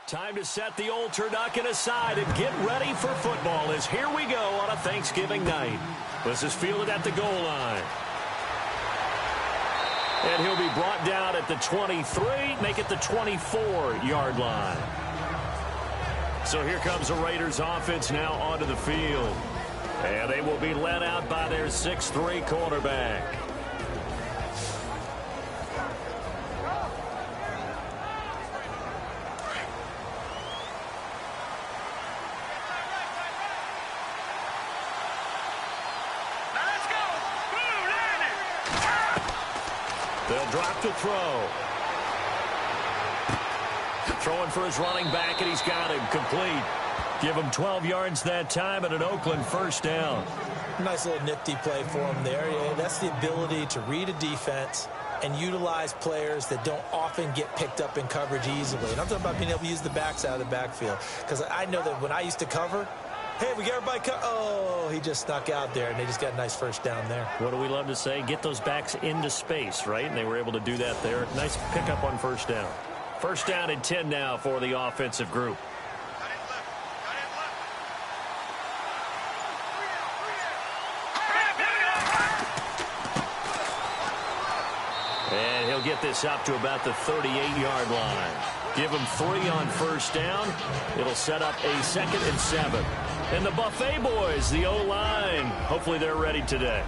Time to set the old turducken aside and get ready for football as here we go on a Thanksgiving night. This is fielded at the goal line. And he'll be brought down at the 23, make it the 24-yard line. So here comes the Raiders offense now onto the field. And they will be led out by their 6'3" quarterback. They'll drop to throw. Throwing for his running back, and he's got him complete. Give him 12 yards that time and an Oakland first down. Nice little nifty play for him there. Yeah, that's the ability to read a defense and utilize players that don't often get picked up in coverage easily. And I'm talking about being able to use the backs out of the backfield. Because I know that when I used to cover, hey, we got everybody oh, he just snuck out there, and they just got a nice first down there. What do we love to say? Get those backs into space, right? And they were able to do that there. Nice pickup on first down. First down and 10 now for the offensive group. And he'll get this up to about the 38-yard line. Give him 3 on first down. It'll set up a 2nd and 7. And the Buffet boys, the O-line, hopefully they're ready today.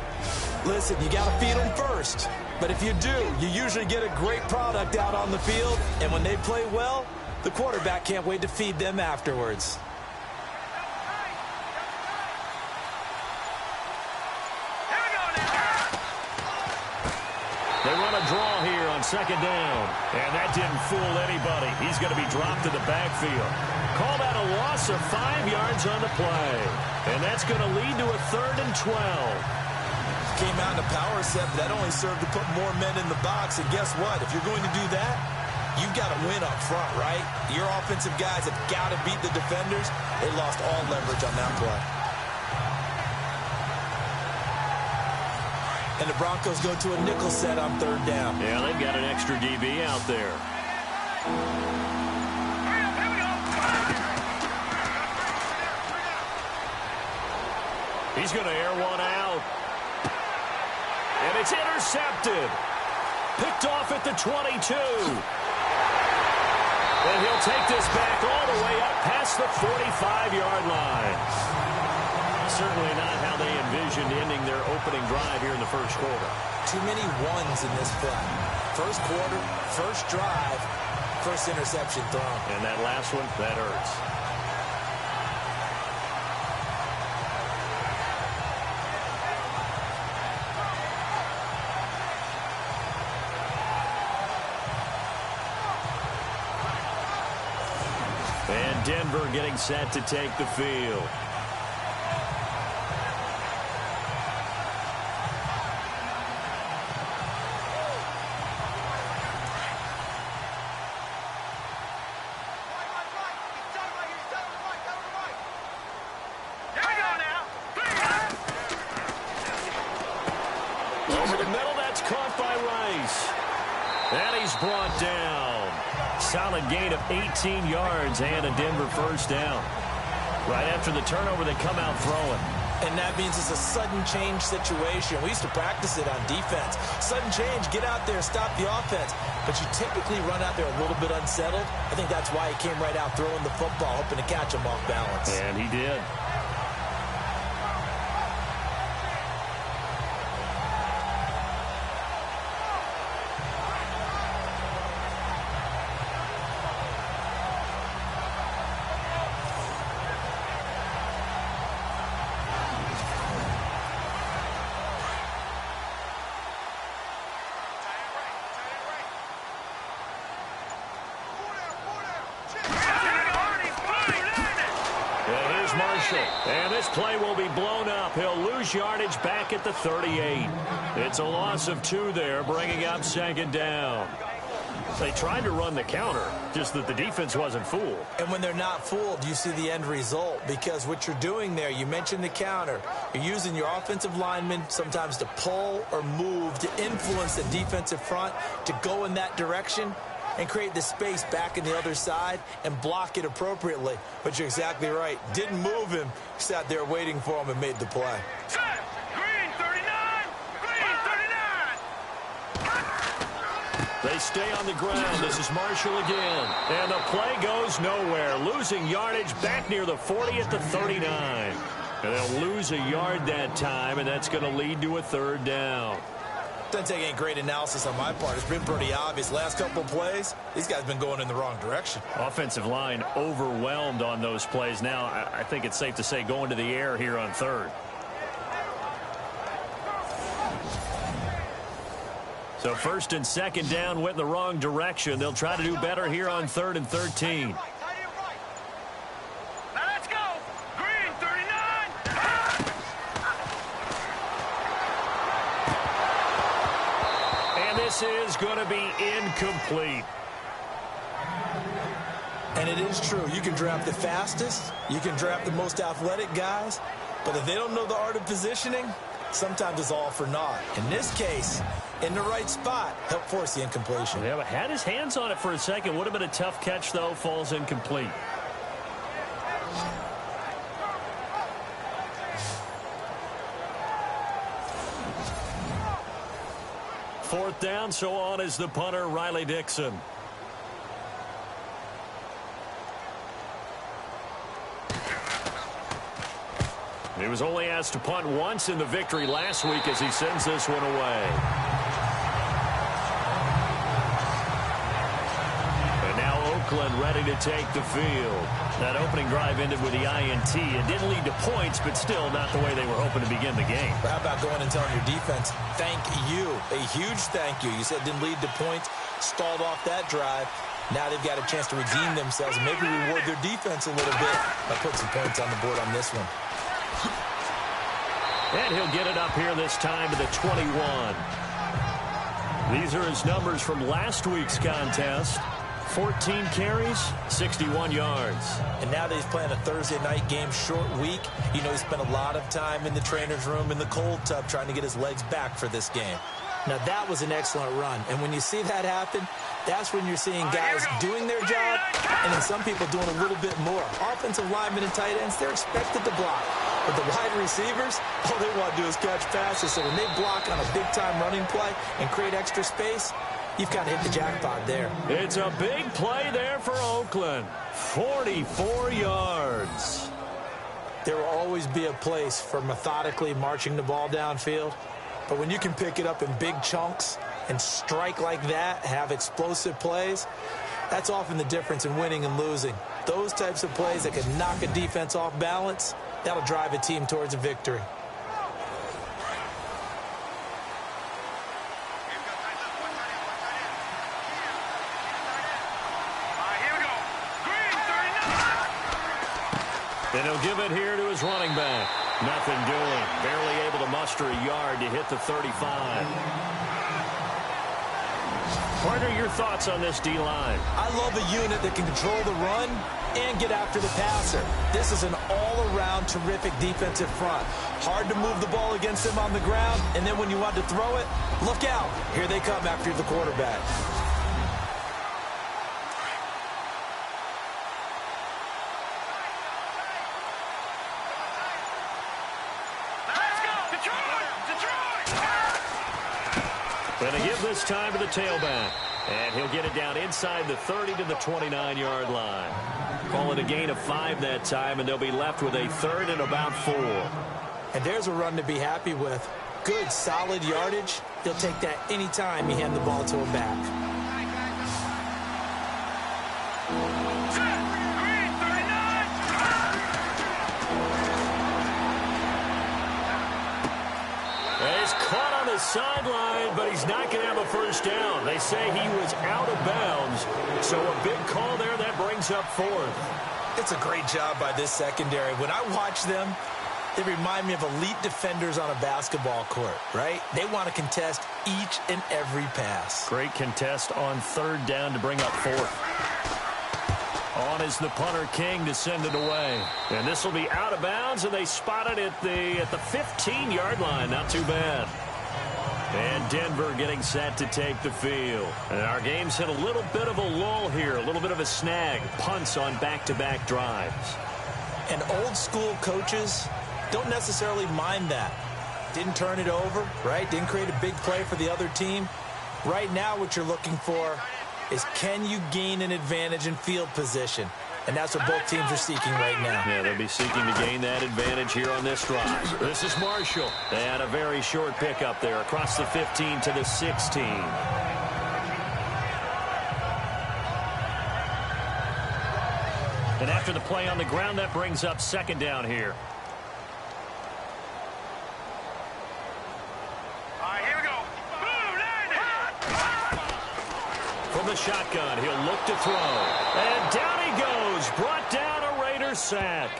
Listen, you got to feed them first. But if you do, you usually get a great product out on the field. And when they play well, the quarterback can't wait to feed them afterwards. They run a draw here on 2nd down. And that didn't fool anybody. He's going to be dropped to the backfield. Call that a loss of 5 yards on the play. And that's going to lead to a 3rd and 12. Came out in a power set, but that only served to put more men in the box. And guess what? If you're going to do that, you've got to win up front, right? Your offensive guys have got to beat the defenders. They lost all leverage on that play. And the Broncos go to a nickel set on 3rd down. Yeah, they've got an extra DB out there. He's going to air one out. And it's intercepted. Picked off at the 22. And he'll take this back all the way up past the 45-yard line. Certainly not how they envisioned ending their opening drive here in the first quarter. Too many ones in this play. First quarter, first drive, first interception thrown. And that last one, that hurts. And Denver getting set to take the field. Over the middle, that's caught by Rice. And he's brought down. Solid gain of 18 yards and a Denver first down. Right after the turnover, they come out throwing. And that means it's a sudden change situation. We used to practice it on defense. Sudden change, get out there, stop the offense. But you typically run out there a little bit unsettled. I think that's why he came right out throwing the football, hoping to catch him off balance. And he did. And this play will be blown up. He'll lose yardage back at the 38. It's a loss of 2 there, bringing up 2nd down. They tried to run the counter, just that the defense wasn't fooled. And when they're not fooled, you see the end result. Because what you're doing there, you mentioned the counter. You're using your offensive linemen sometimes to pull or move, to influence the defensive front, to go in that direction. and create the space back in the other side and block it appropriately. But you're exactly right. Didn't move him. Sat there waiting for him and made the play. Set. Green 39. Green 39. They stay on the ground. This is Marshall again. And the play goes nowhere. Losing yardage back near the 40 at the 39. And they'll lose a yard that time, and that's going to lead to a third down. Doesn't take any great analysis on my part. It's been pretty obvious. Last couple of plays, these guys have been going in the wrong direction. Offensive line overwhelmed on those plays. Now, I think it's safe to say going to the air here on third. So first and second down went in the wrong direction. They'll try to do better here on 3rd and 13. This is going to be incomplete. And it is true. You can draft the fastest. You can draft the most athletic guys. But if they don't know the art of positioning, sometimes it's all for naught. In this case, in the right spot, help force the incompletion. Yeah, but had his hands on it for a second. Would have been a tough catch, though. Falls incomplete. Fourth down, so on is the punter, Riley Dixon. He was only asked to punt once in the victory last week as he sends this one away. And now Oakland ready to take the field. That opening drive ended with the INT. It didn't lead to points, but still not the way they were hoping to begin the game. How about going and telling your defense, thank you, a huge thank you. You said it didn't lead to points, stalled off that drive. Now they've got a chance to redeem themselves and maybe reward their defense a little bit by putting some points on the board on this one. And he'll get it up here this time to the 21. These are his numbers from last week's contest. 14 carries, 61 yards. And now that he's playing a Thursday night game, short week, you know he spent a lot of time in the trainer's room in the cold tub trying to get his legs back for this game. Now that was an excellent run. And when you see that happen, that's when you're seeing guys doing their job and then some people doing a little bit more. Offensive linemen and tight ends, they're expected to block. But the wide receivers, all they want to do is catch passes. So when they block on a big-time running play and create extra space, you've got to hit the jackpot there. It's a big play there for Oakland. 44 yards. There will always be a place for methodically marching the ball downfield. But when you can pick it up in big chunks and strike like that, have explosive plays, that's often the difference in winning and losing. Those types of plays that can knock a defense off balance, that'll drive a team towards a victory. And he'll give it here to his running back. Nothing doing. Barely able to muster a yard to hit the 35. Partner, your thoughts on this D-line? I love a unit that can control the run and get after the passer. This is an all-around terrific defensive front. Hard to move the ball against them on the ground, and then when you want to throw it, look out. Here they come after the quarterback. Going to give this time to the tailback. And he'll get it down inside the 30 to the 29-yard line. Call it a gain of 5 that time, and they'll be left with a 3rd and about 4. And there's a run to be happy with. Good, solid yardage. He'll take that any time you hand the ball to him back. He's caught on the sideline, but he's not going to have a first down. They say he was out of bounds, so a big call there that brings up 4th. It's a great job by this secondary. When I watch them, they remind me of elite defenders on a basketball court, right? They want to contest each and every pass. Great contest on 3rd down to bring up 4th. On is the punter, King, to send it away. And this will be out of bounds, and they spot it at the 15-yard line. Not too bad. And Denver getting set to take the field. And our game's hit a little bit of a lull here, a little bit of a snag. Punts on back-to-back drives. And old-school coaches don't necessarily mind that. Didn't turn it over, right? Didn't create a big play for the other team. Right now what you're looking for is, can you gain an advantage in field position? And that's what both teams are seeking right now. Yeah, they'll be seeking to gain that advantage here on this drive. This is Marshall. They had a very short pickup there across the 15 to the 16. And after the play on the ground, that brings up second down here. All right, here we go. Boom, From the shotgun, he'll look to throw. And down he goes. Brought down a Raiders sack.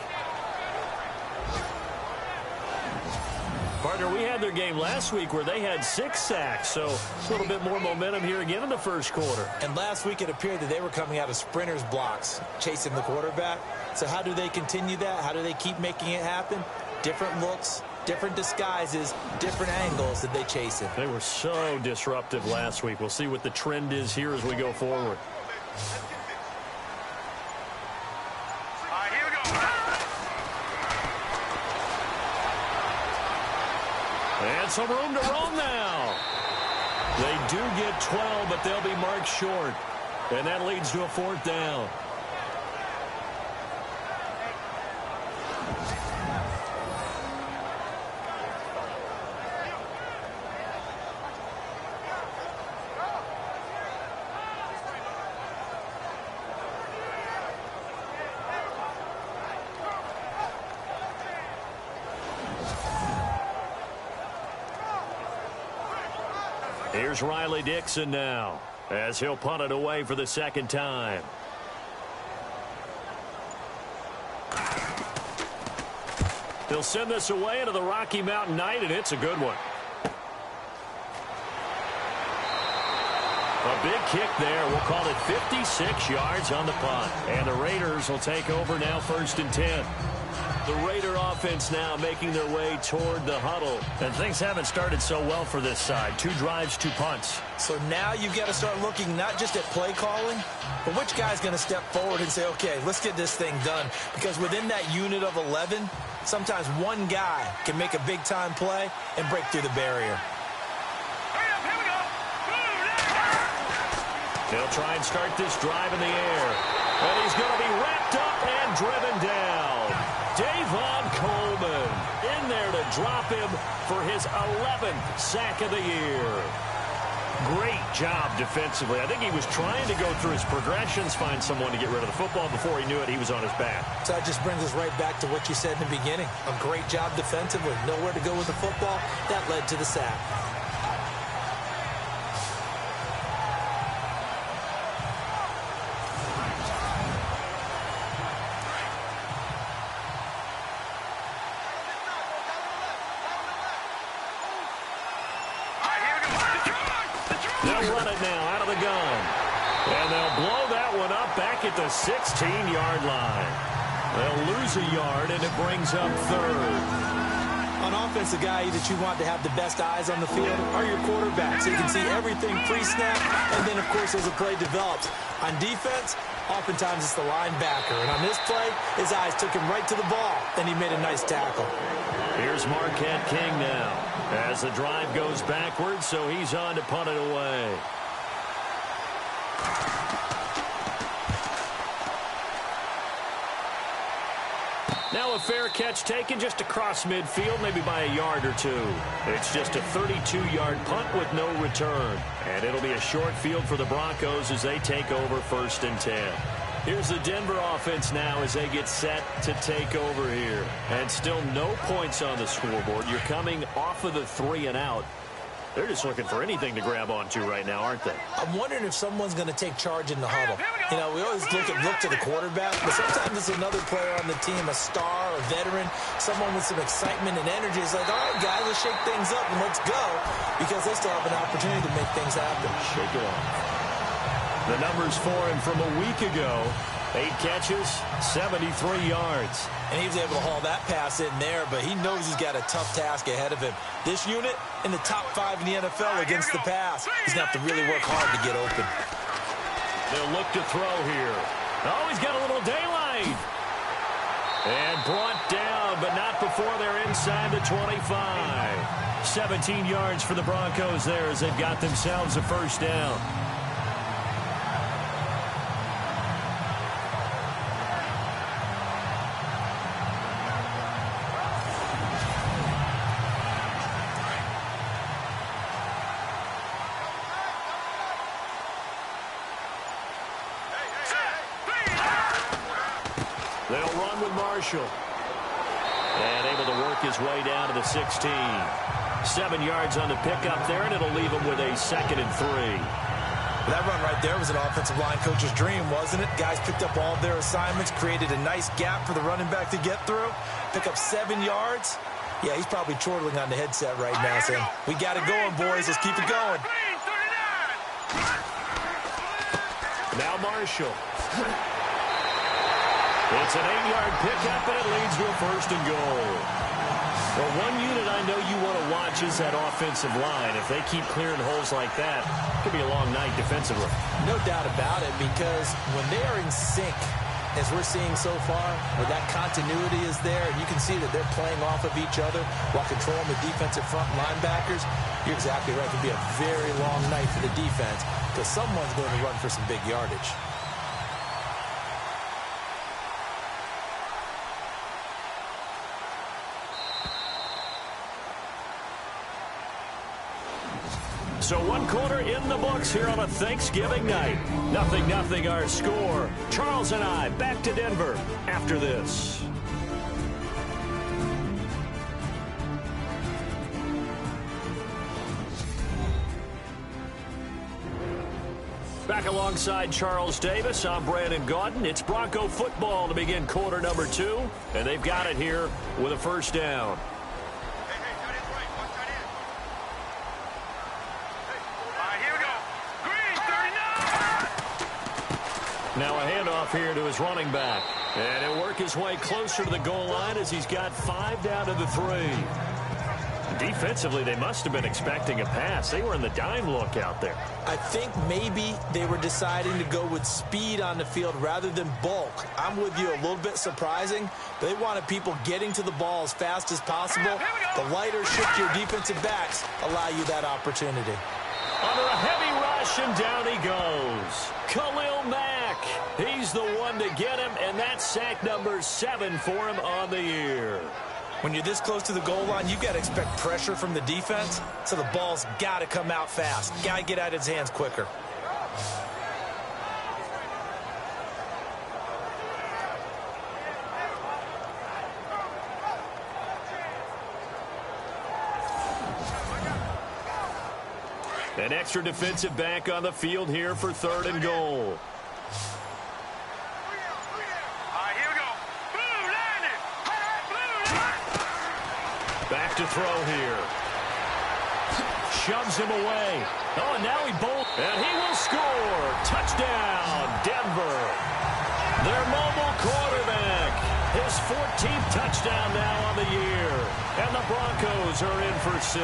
Partner, we had their game last week where they had 6 sacks, so a little bit more momentum here again in the first quarter. And last week it appeared that they were coming out of sprinters blocks, chasing the quarterback. So how do they continue that? How do they keep making it happen? Different looks, different disguises, different angles that they chase it. They were so disruptive last week. We'll see what the trend is here as we go forward. All right, here we go. And some room to roam now. They do get 12, but they'll be marked short. And that leads to a 4th down. Here's Riley Dixon now, as he'll punt it away for the second time. They'll send this away into the Rocky Mountain Night, and it's a good one. A big kick there. We'll call it 56 yards on the punt. And the Raiders will take over now, 1st and 10. The Raider offense now making their way toward the huddle. And things haven't started so well for this side. 2 drives, 2 punts. So now you've got to start looking not just at play calling, but which guy's going to step forward and say, okay, let's get this thing done. Because within that unit of 11, sometimes one guy can make a big-time play and break through the barrier. Here we go. They'll try and start this drive in the air. And he's going to be wrapped up and driven down. Davon Coleman in there to drop him for his 11th sack of the year. Great job defensively. I think he was trying to go through his progressions, find someone to get rid of the football. Before he knew it, he was on his back. So that just brings us right back to what you said in the beginning. A great job defensively. Nowhere to go with the football. That led to the sack. They'll run it now out of the gun. And they'll blow that one up back at the 16-yard line. They'll lose a yard, and it brings up 3rd. On offense, the guy that you want to have the best eyes on the field are your quarterbacks. So you can see everything pre-snap, and then, of course, as the play develops. On defense, oftentimes it's the linebacker. And on this play, his eyes took him right to the ball, and he made a nice tackle. Here's Marquette King now as the drive goes backwards, so he's on to punt it away. Now a fair catch taken just across midfield, maybe by a yard or 2. It's just a 32-yard punt with no return. And it'll be a short field for the Broncos as they take over 1st and 10. Here's the Denver offense now as they get set to take over here. And still no points on the scoreboard. You're coming off of the 3 and out. They're just looking for anything to grab onto right now, aren't they? I'm wondering if someone's going to take charge in the huddle. You know, we always look to the quarterback, but sometimes it's another player on the team, a star, a veteran, someone with some excitement and energy. It's like, all right, guys, let's shake things up and let's go, because they still have an opportunity to make things happen. Shake it off. The numbers for him from a week ago, 8 catches, 73 yards. And he was able to haul that pass in there, but he knows he's got a tough task ahead of him. This unit in the top 5 in the NFL against the pass. He's going to have to really work hard to get open. They'll look to throw here. Oh, he's got a little daylight. And brought down, but not before they're inside the 25. 17 yards for the Broncos there as they've got themselves a first down. They'll run with Marshall. And able to work his way down to the 16. 7 yards on the pickup there, and it'll leave him with a 2nd and 3. That run right there was an offensive line coach's dream, wasn't it? Guys picked up all of their assignments, created a nice gap for the running back to get through. Pick up 7 yards. Yeah, he's probably chortling on the headset right now saying, we got it going, boys. Let's keep it going. Now Marshall. It's an 8-yard pickup, and it leads to a 1st and goal. Well, one unit I know you want to watch is that offensive line. If they keep clearing holes like that, it could be a long night defensively. No doubt about it, because when they are in sync, as we're seeing so far, where that continuity is there, and you can see that they're playing off of each other while controlling the defensive front linebackers, you're exactly right. It could be a very long night for the defense because someone's going to run for some big yardage. So 1 quarter in the books here on a Thanksgiving night. 0-0 our score. Charles and I back to Denver after this. Back alongside Charles Davis, I'm Brandon Gaudin. It's Bronco football to begin quarter number 2. And they've got it here with a first down. Now a handoff here to his running back. And he'll work his way closer to the goal line as he's got 5 down to the 3. Defensively, they must have been expecting a pass. They were in the dime look out there. I think maybe they were deciding to go with speed on the field rather than bulk. I'm with you, a little bit surprising. They wanted people getting to the ball as fast as possible. The lighter, shiftier defensive backs allow you that opportunity. Under a heavy rush, and down he goes. Khalil Mack. He's the one to get him, and that's sack number 7 for him on the year. When you're this close to the goal line, you've got to expect pressure from the defense, so the ball's got to come out fast. Got to get out of his hands quicker. An extra defensive back on the field here for 3rd and goal. Here we go. Blue landed. Back to throw here. Shoves him away. Oh, and now he bolts. And he will score. Touchdown, Denver. Their mobile quarterback. His 14th touchdown now on the year. And the Broncos are in for 6.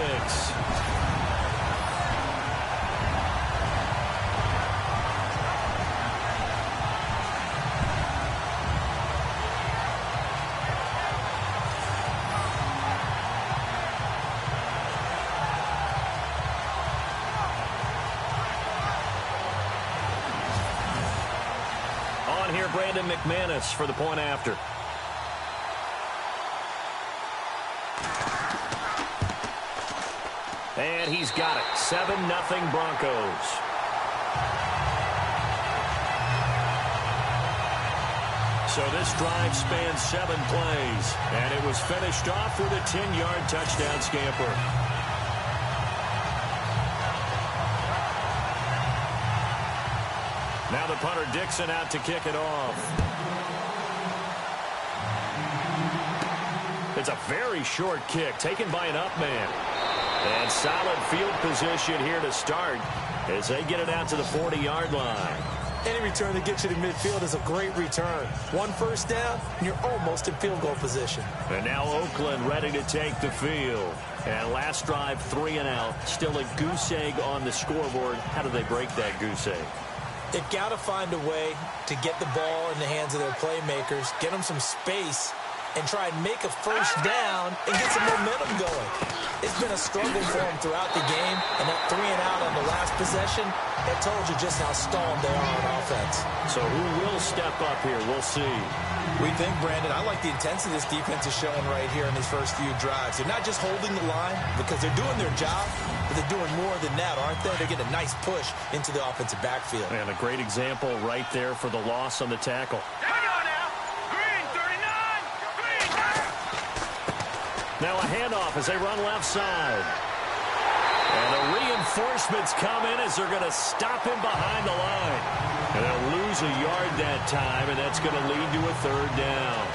Here, Brandon McManus for the point after. And he's got it. 7-0 Broncos. So this drive spans 7 plays. And it was finished off with a 10-yard touchdown scamper. Now the punter Dixon out to kick it off. It's a very short kick taken by an up man. And solid field position here to start as they get it out to the 40-yard line. Any return that gets you to midfield is a great return. One first down, and you're almost in field goal position. And now Oakland ready to take the field. And last drive, 3 and out. Still a goose egg on the scoreboard. How do they break that goose egg? They've got to find a way to get the ball in the hands of their playmakers, get them some space, and try and make a first down and get some momentum going. It's been a struggle for them throughout the game, and that 3 and out on the last possession, that told you just how stalled they are on offense. So who will step up here? We'll see. We think, Brandon, I like the intensity this defense is showing right here in these first few drives. They're not just holding the line because they're doing their job, but they're doing more than that, aren't they? They're getting a nice push into the offensive backfield. And a great example right there for the loss on the tackle. Now a handoff as they run left side. And the reinforcements come in as they're going to stop him behind the line. And they'll lose a yard that time, and that's going to lead to a third down.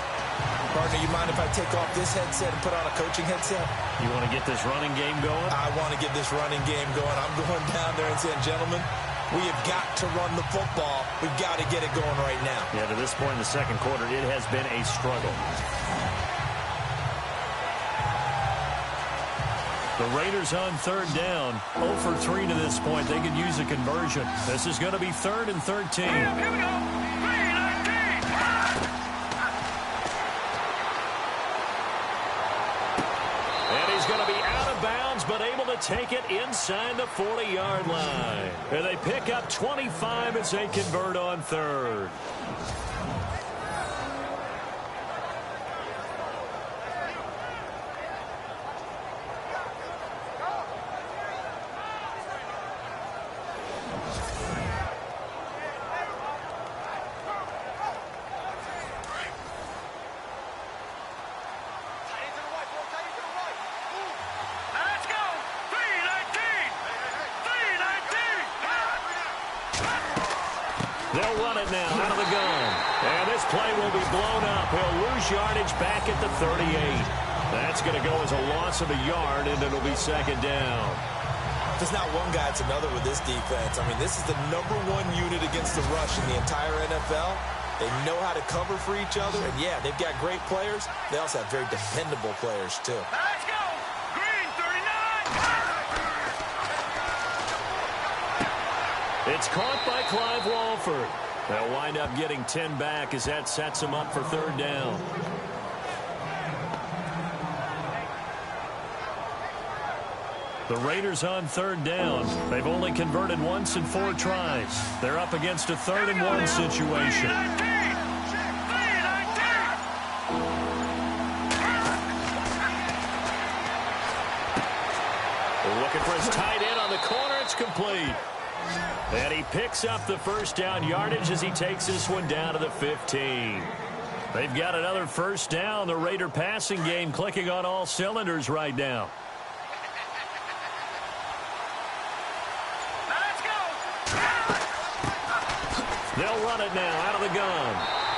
Partner, you mind if I take off this headset and put on a coaching headset? You want to get this running game going? I want to get this running game going. I'm going down there and saying, gentlemen, we have got to run the football. We've got to get it going right now. Yeah, to this point in the second quarter, it has been a struggle. The Raiders on third down, 0 for 3 to this point. They could use a conversion. This is going to be 3rd and 13. Here we go. And he's going to be out of bounds, but able to take it inside the 40-yard line. And they pick up 25 as they convert on third. They'll run it now out of the gun. And this play will be blown up. He'll lose yardage back at the 38. That's going to go as a loss of a yard, and it'll be second down. There's not one guy, it's another with this defense. I mean, this is the #1 unit against the rush in the entire NFL. They know how to cover for each other. And, yeah, they've got great players. They also have very dependable players, too. Let's go. Green 39. It's caught by Clive Walford. They'll wind up getting 10 back as that sets them up for third down. The Raiders on third down. They've only converted once in 4 tries. They're up against a 3rd and 1 situation. They're looking for his tight end on the corner. It's complete. And he picks up the first down yardage as he takes this one down to the 15. They've got another first down. The Raider passing game clicking on all cylinders right now. They'll run it now out of the gun.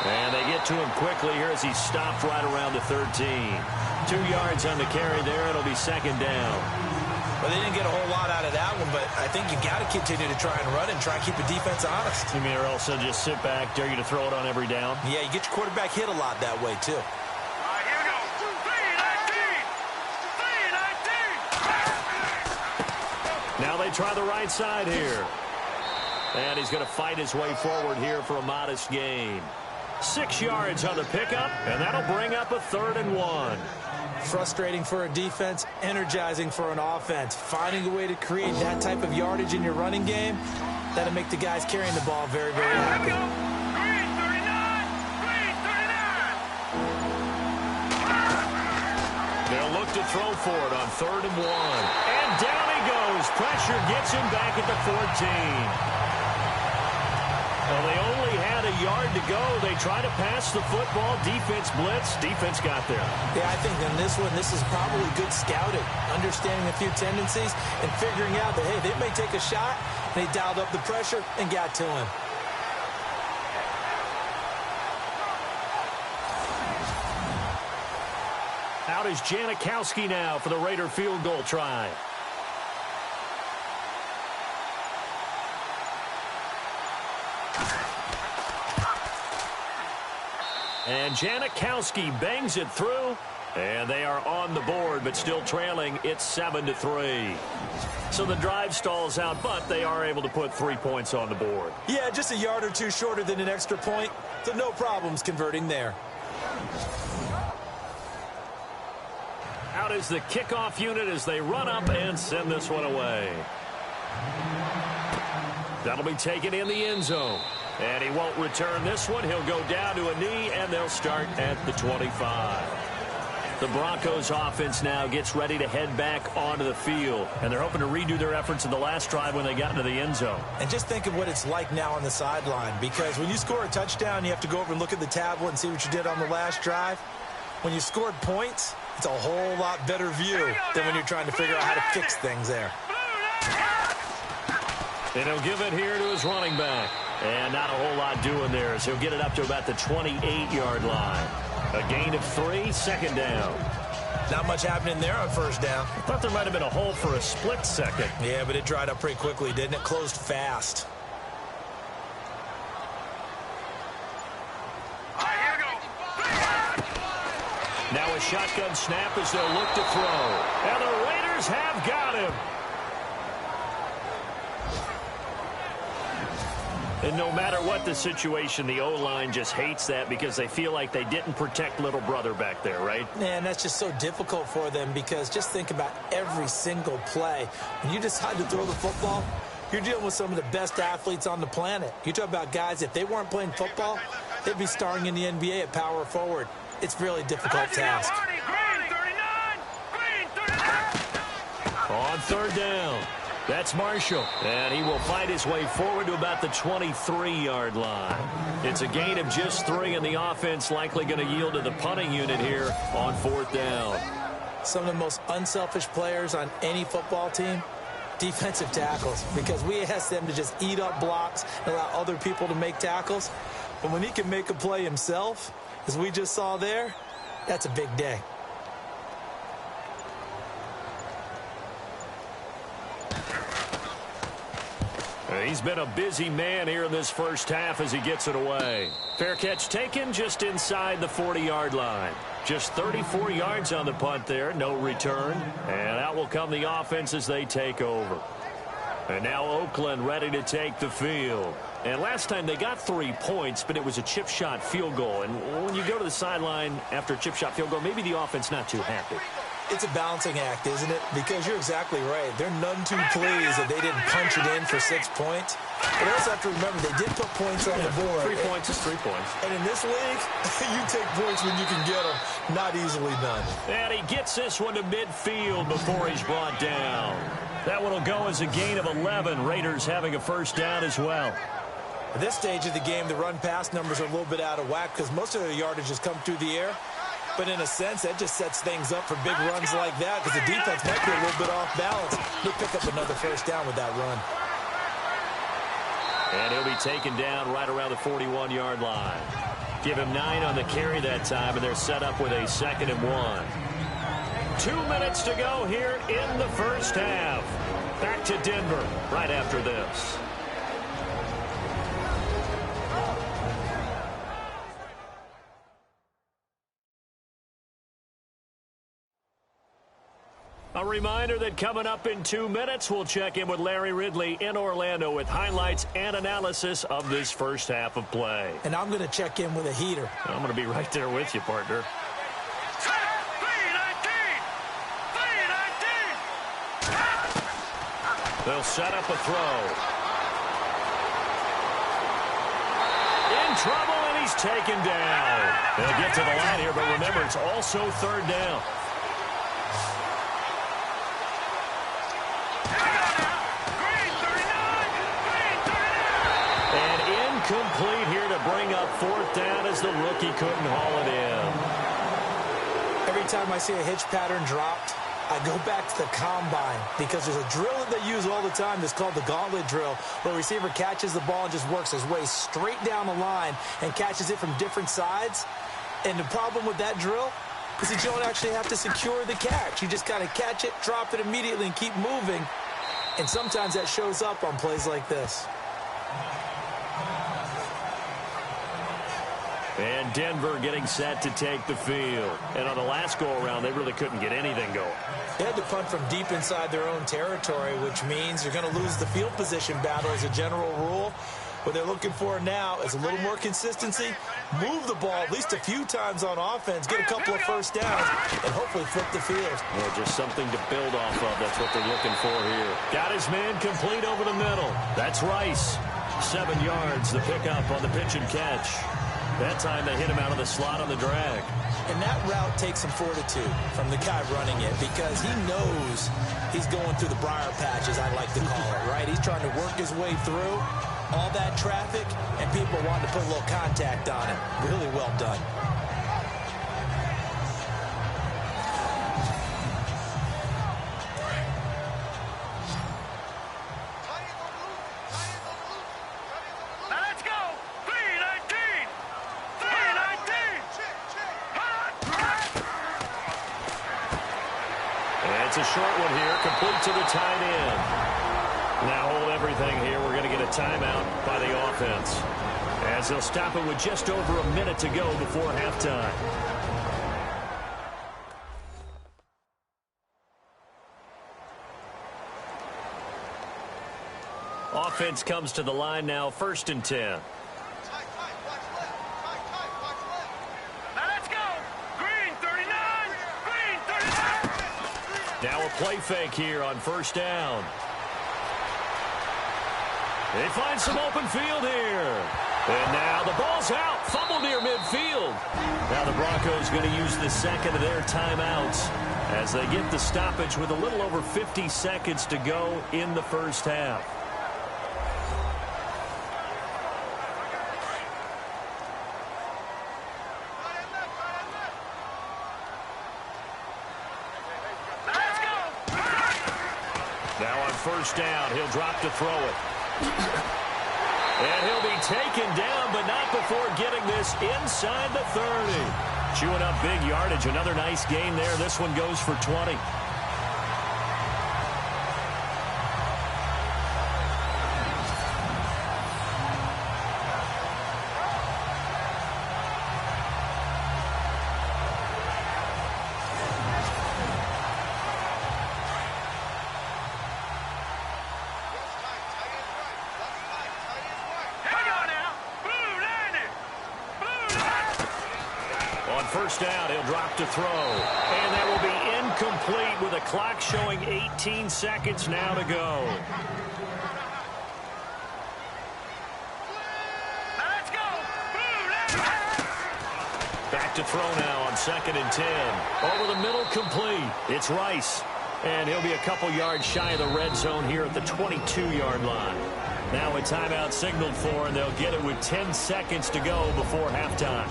And they get to him quickly here as he stopped right around the 13. 2 yards on the carry there. It'll be second down. Well, they didn't get a whole lot out of that one, but I think you got to continue to try and run and try and keep the defense honest. You mean, or else they'll just sit back, dare you to throw it on every down? Yeah, you get your quarterback hit a lot that way, too. All right, here we go. 3-19. Now they try the right side here. And he's going to fight his way forward here for a modest gain. 6 yards on the pickup, and that'll bring up a 3rd and 1. Frustrating for a defense, energizing for an offense. Finding a way to create that type of yardage in your running game, that'll make the guys carrying the ball very, very happy. Green 39. They'll look to throw for it on 3rd and 1. And down he goes. Pressure gets him back at the 14. Well, they only had a yard to go. They try to pass the football. Defense blitz. Defense got there. Yeah, I think in this one, this is probably good scouting, understanding a few tendencies, and figuring out that, hey, they may take a shot. They dialed up the pressure and got to him. Out is Janikowski now for the Raider field goal try. And Janikowski bangs it through. And they are on the board, but still trailing. It's 7-3. So the drive stalls out, but they are able to put 3 points on the board. Yeah, just a yard or two shorter than an extra point, so no problems converting there. Out is the kickoff unit as they run up and send this one away. That'll be taken in the end zone. And he won't return this one. He'll go down to a knee, and they'll start at the 25. The Broncos offense now gets ready to head back onto the field. And they're hoping to redo their efforts in the last drive when they got into the end zone. And just think of what it's like now on the sideline. Because when you score a touchdown, you have to go over and look at the tablet and see what you did on the last drive. When you scored points, it's a whole lot better view than when you're trying to figure out how to fix things there. And he'll give it here to his running back. And not a whole lot doing there as he'll get it up to about the 28-yard line. A gain of 3, second down. Not much happening there on first down. I thought there might have been a hole for a split second. Yeah, but it dried up pretty quickly, didn't it? Closed fast. Now a shotgun snap as they'll look to throw. And the Raiders have got him. And no matter what the situation, the O-line just hates that because they feel like they didn't protect little brother back there, right? Man, that's just so difficult for them because just think about every single play. When you decide to throw the football, you're dealing with some of the best athletes on the planet. You talk about guys, if they weren't playing football, they'd be starring in the NBA at power forward. It's a really difficult task. On third down. That's Marshall, and he will fight his way forward to about the 23-yard line. It's a gain of just 3, and the offense likely going to yield to the punting unit here on fourth down. Some of the most unselfish players on any football team, defensive tackles, because we ask them to just eat up blocks and allow other people to make tackles. But when he can make a play himself, as we just saw there, that's a big day. He's been a busy man here in this first half as he gets it away. Fair catch taken just inside the 40-yard line. Just 34 yards on the punt there, no return. And out will come the offense as they take over. And now Oakland ready to take the field. And last time they got 3 points, but it was a chip shot field goal. And when you go to the sideline after a chip shot field goal, maybe the offense not too happy. It's a balancing act, isn't it? Because you're exactly right. They're none too pleased that they didn't punch it in for 6 points. But they also have to remember they did put points on the board. 3 points is 3 points. And in this league, you take points when you can get them. Not easily done. And he gets this one to midfield before he's brought down. That one will go as a gain of 11. Raiders having a first down as well. At this stage of the game, the run-pass numbers are a little bit out of whack because most of the yardage has come through the air. But in a sense, that just sets things up for big runs like that because the defense might be a little bit off balance. He'll pick up another first down with that run. And he'll be taken down right around the 41-yard line. Give him 9 on the carry that time, and they're set up with a 2nd and 1. 2 minutes to go here in the first half. Back to Denver right after this. A reminder that coming up in 2 minutes, we'll check in with Larry Ridley in Orlando with highlights and analysis of this first half of play. And I'm going to check in with a heater. I'm going to be right there with you, partner. They'll set up a throw. In trouble, and he's taken down. They'll get to the line here, but remember, it's also third down. Complete here to bring up fourth down as the rookie couldn't haul it in. Every time I see a hitch pattern dropped, I go back to the combine because there's a drill that they use all the time that's called the gauntlet drill where a receiver catches the ball and just works his way straight down the line and catches it from different sides. And the problem with that drill is that you don't actually have to secure the catch. You just kind of catch it, drop it immediately, and keep moving. And sometimes that shows up on plays like this. And Denver getting set to take the field. And on the last go-around, they really couldn't get anything going. They had to punt from deep inside their own territory, which means you're going to lose the field position battle as a general rule. What they're looking for now is a little more consistency, move the ball at least a few times on offense, get a couple of first downs, and hopefully flip the field. Well, just something to build off of. That's what they're looking for here. Got his man complete over the middle. That's Rice. 7 yards, the pickup on the pitch and catch. That time they hit him out of the slot on the drag. And that route takes some fortitude from the guy running it because he knows he's going through the briar patch, as I like to call it, right? He's trying to work his way through all that traffic, and people want to put a little contact on him. Really well done. It's a short one here, complete to the tight end. Now hold everything here. We're going to get a timeout by the offense, as they'll stop it with just over a minute to go before halftime. Offense comes to the line now, 1st and 10. Now a play fake here on 1st down. They find some open field here. And now the ball's out. Fumble near midfield. Now the Broncos going to use the second of their timeouts as they get the stoppage with a little over 50 seconds to go in the first half. Now on 1st down, he'll drop to throw it. And he'll be taken down, but not before getting this inside the 30. Chewing up big yardage. Another nice gain there. This one goes for 20. On 1st down, he'll drop to throw. And that will be incomplete with a clock showing 18 seconds now to go. Let's go! Back to throw now on 2nd and 10. Over the middle, complete. It's Rice. And he'll be a couple yards shy of the red zone here at the 22-yard line. Now a timeout signaled for, and they'll get it with 10 seconds to go before halftime.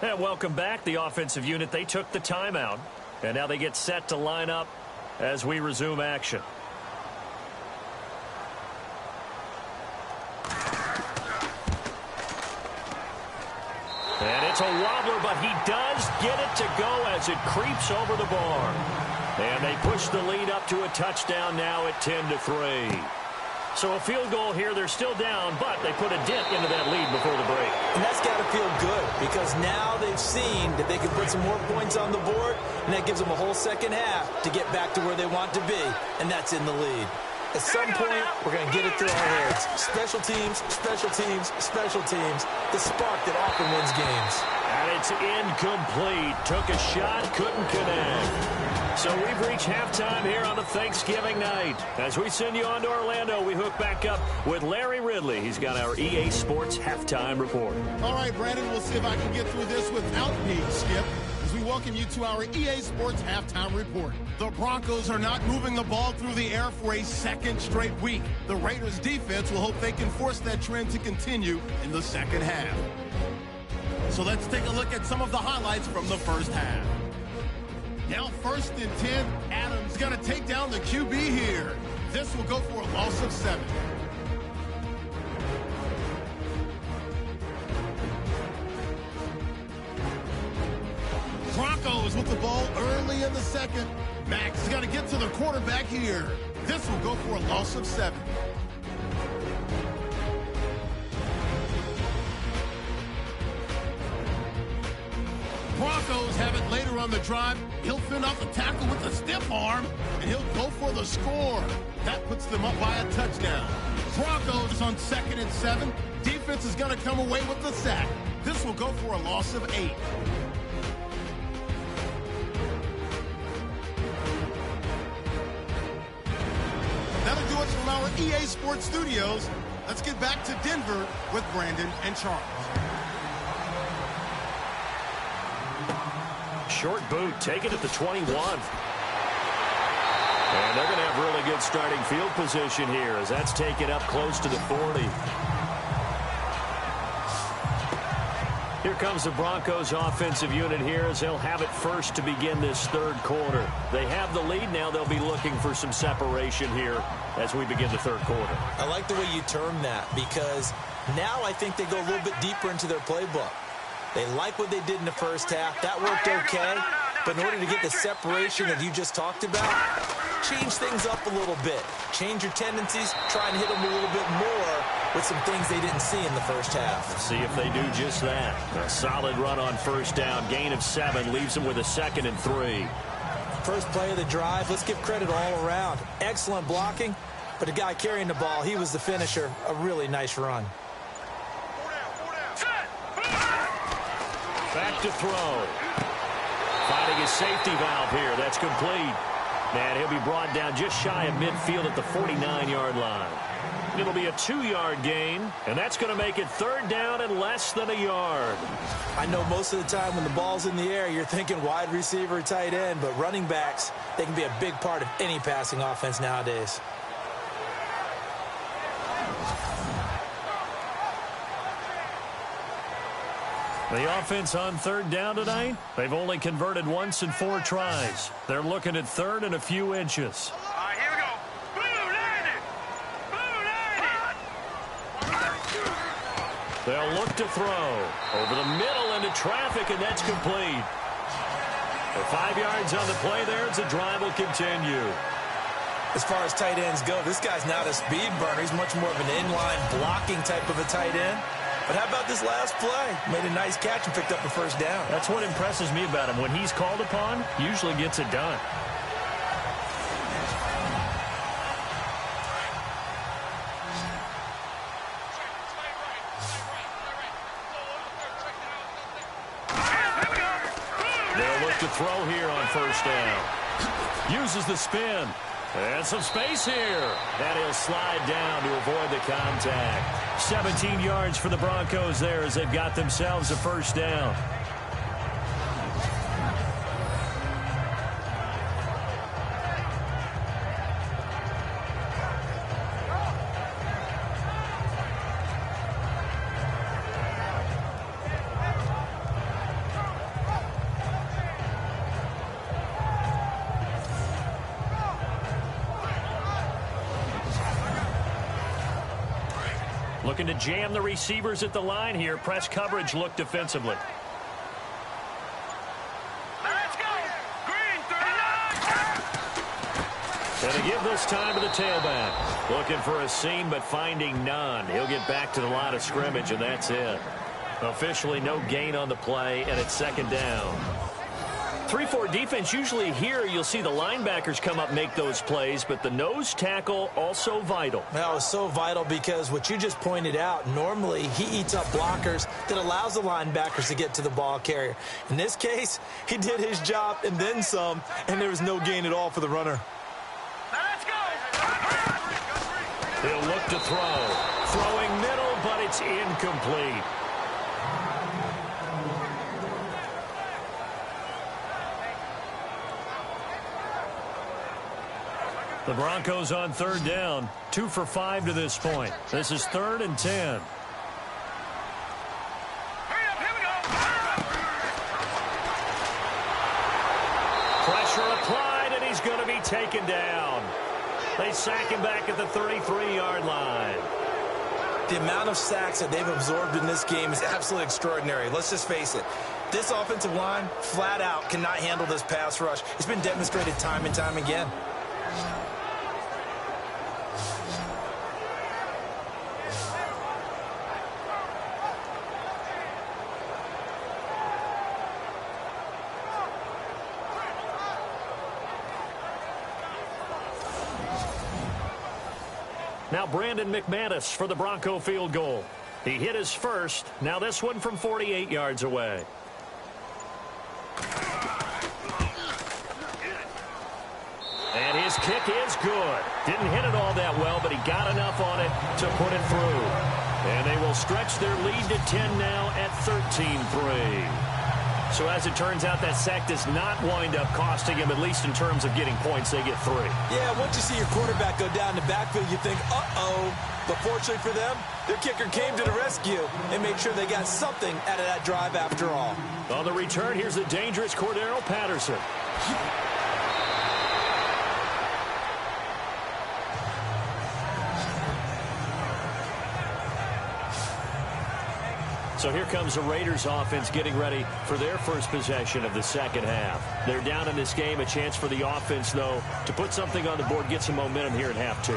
And welcome back. The offensive unit, they took the timeout. And now they get set to line up as we resume action. And it's a wobbler, but he does get it to go as it creeps over the bar. And they push the lead up to a touchdown now at 10-3. So a field goal here. They're still down, but they put a dent into that lead before the break. And that's got to feel good because now they've seen that they can put some more points on the board, and that gives them a whole second half to get back to where they want to be, and that's in the lead. At some point, we're going to get it through our heads. Special teams, special teams, special teams. The spark that often wins games. And it's incomplete. Took a shot, couldn't connect. So we've reached halftime here on a Thanksgiving night. As we send you on to Orlando, we hook back up with Larry Ridley. He's got our EA Sports halftime report. All right, Brandon, we'll see if I can get through this without me, Skip. We welcome you to our EA Sports halftime report. The Broncos are not moving the ball through the air for a second straight week. The Raiders defense will hope they can force that trend to continue in the second half. So let's take a look at some of the highlights from the first half. Now 1st and 10, Adams going to take down the QB here. This will go for a loss of 7. Broncos with the ball early early in the second. Max has got to get to the quarterback here. This will go for a loss of 7. Broncos have it later on the drive. He'll fend off the tackle with a stiff arm, and he'll go for the score. That puts them up by a touchdown. Broncos on 2nd and 7. Defense is going to come away with the sack. This will go for a loss of 8. That'll do it from our EA Sports Studios. Let's get back to Denver with Brandon and Charles. Short boot taken at the 21. And they're going to have really good starting field position here as that's taken up close to the 40. Here comes the Broncos offensive unit here as they'll have it first to begin this third quarter. They have the lead now. They'll be looking for some separation here as we begin the third quarter. I like the way you term that because now I think they go a little bit deeper into their playbook. They like what they did in the first half. That worked okay. But in order to get the separation that you just talked about, change things up a little bit. Change your tendencies. Try and hit them a little bit more with some things they didn't see in the first half. Let's see if they do just that. A solid run on first down. Gain of 7 leaves them with a 2nd and 3. First play of the drive. Let's give credit all around. Excellent blocking. But the guy carrying the ball, he was the finisher. A really nice run. Back to throw. Finding his safety valve here. That's complete. And he'll be brought down just shy of midfield at the 49-yard line. It'll be a 2-yard gain, and that's going to make it 3rd down and less than a yard. I know most of the time when the ball's in the air, you're thinking wide receiver, tight end, but running backs, they can be a big part of any passing offense nowadays. The offense on 3rd down tonight, they've only converted once in 4 tries. They're looking at 3rd and a few inches. All right, here we go. Blue 90. They'll look to throw. Over the middle into traffic, and that's complete. For 5 yards on the play there, as the drive will continue. As far as tight ends go, this guy's not a speed burner. He's much more of an inline blocking type of a tight end. But how about this last play? Made a nice catch and picked up the first down. That's what impresses me about him. When he's called upon, usually gets it done. They'll look to throw here on first down. Uses the spin. And some space here. And he'll slide down to avoid the contact. 17 yards for the Broncos there as they've got themselves a first down. Looking to jam the receivers at the line here. Press coverage look defensively. Let's go. Green 39. And to give this time to the tailback. Looking for a seam, but finding none. He'll get back to the line of scrimmage, and that's it. Officially no gain on the play, and it's 2nd down. 3-4 defense, usually here you'll see the linebackers come up make those plays, but the nose tackle also vital. That was so vital because what you just pointed out, normally he eats up blockers that allows the linebackers to get to the ball carrier. In this case, he did his job and then some, and there was no gain at all for the runner. Let's go. He'll look to throw. Throwing middle, but it's incomplete. The Broncos on 3rd down, 2 for 5 to this point. This is 3rd and 10. Hurry up, here we go. Pressure applied, and he's going to be taken down. They sack him back at the 33-yard line. The amount of sacks that they've absorbed in this game is absolutely extraordinary. Let's just face it. This offensive line, flat out, cannot handle this pass rush. It's been demonstrated time and time again. Now Brandon McManus for the Bronco field goal. He hit his first. Now this one from 48 yards away. And his kick is good. Didn't hit it all that well, but he got enough on it to put it through. And they will stretch their lead to 10 now at 13-3. So as it turns out, that sack does not wind up costing him, at least in terms of getting points. They get 3. Yeah, once you see your quarterback go down the backfield, you think, uh-oh. But fortunately for them, their kicker came to the rescue and made sure they got something out of that drive after all. On the return, here's the dangerous Cordero Patterson. So here comes the Raiders offense getting ready for their first possession of the second half. They're down in this game. A chance for the offense, though, to put something on the board, get some momentum here in half 2.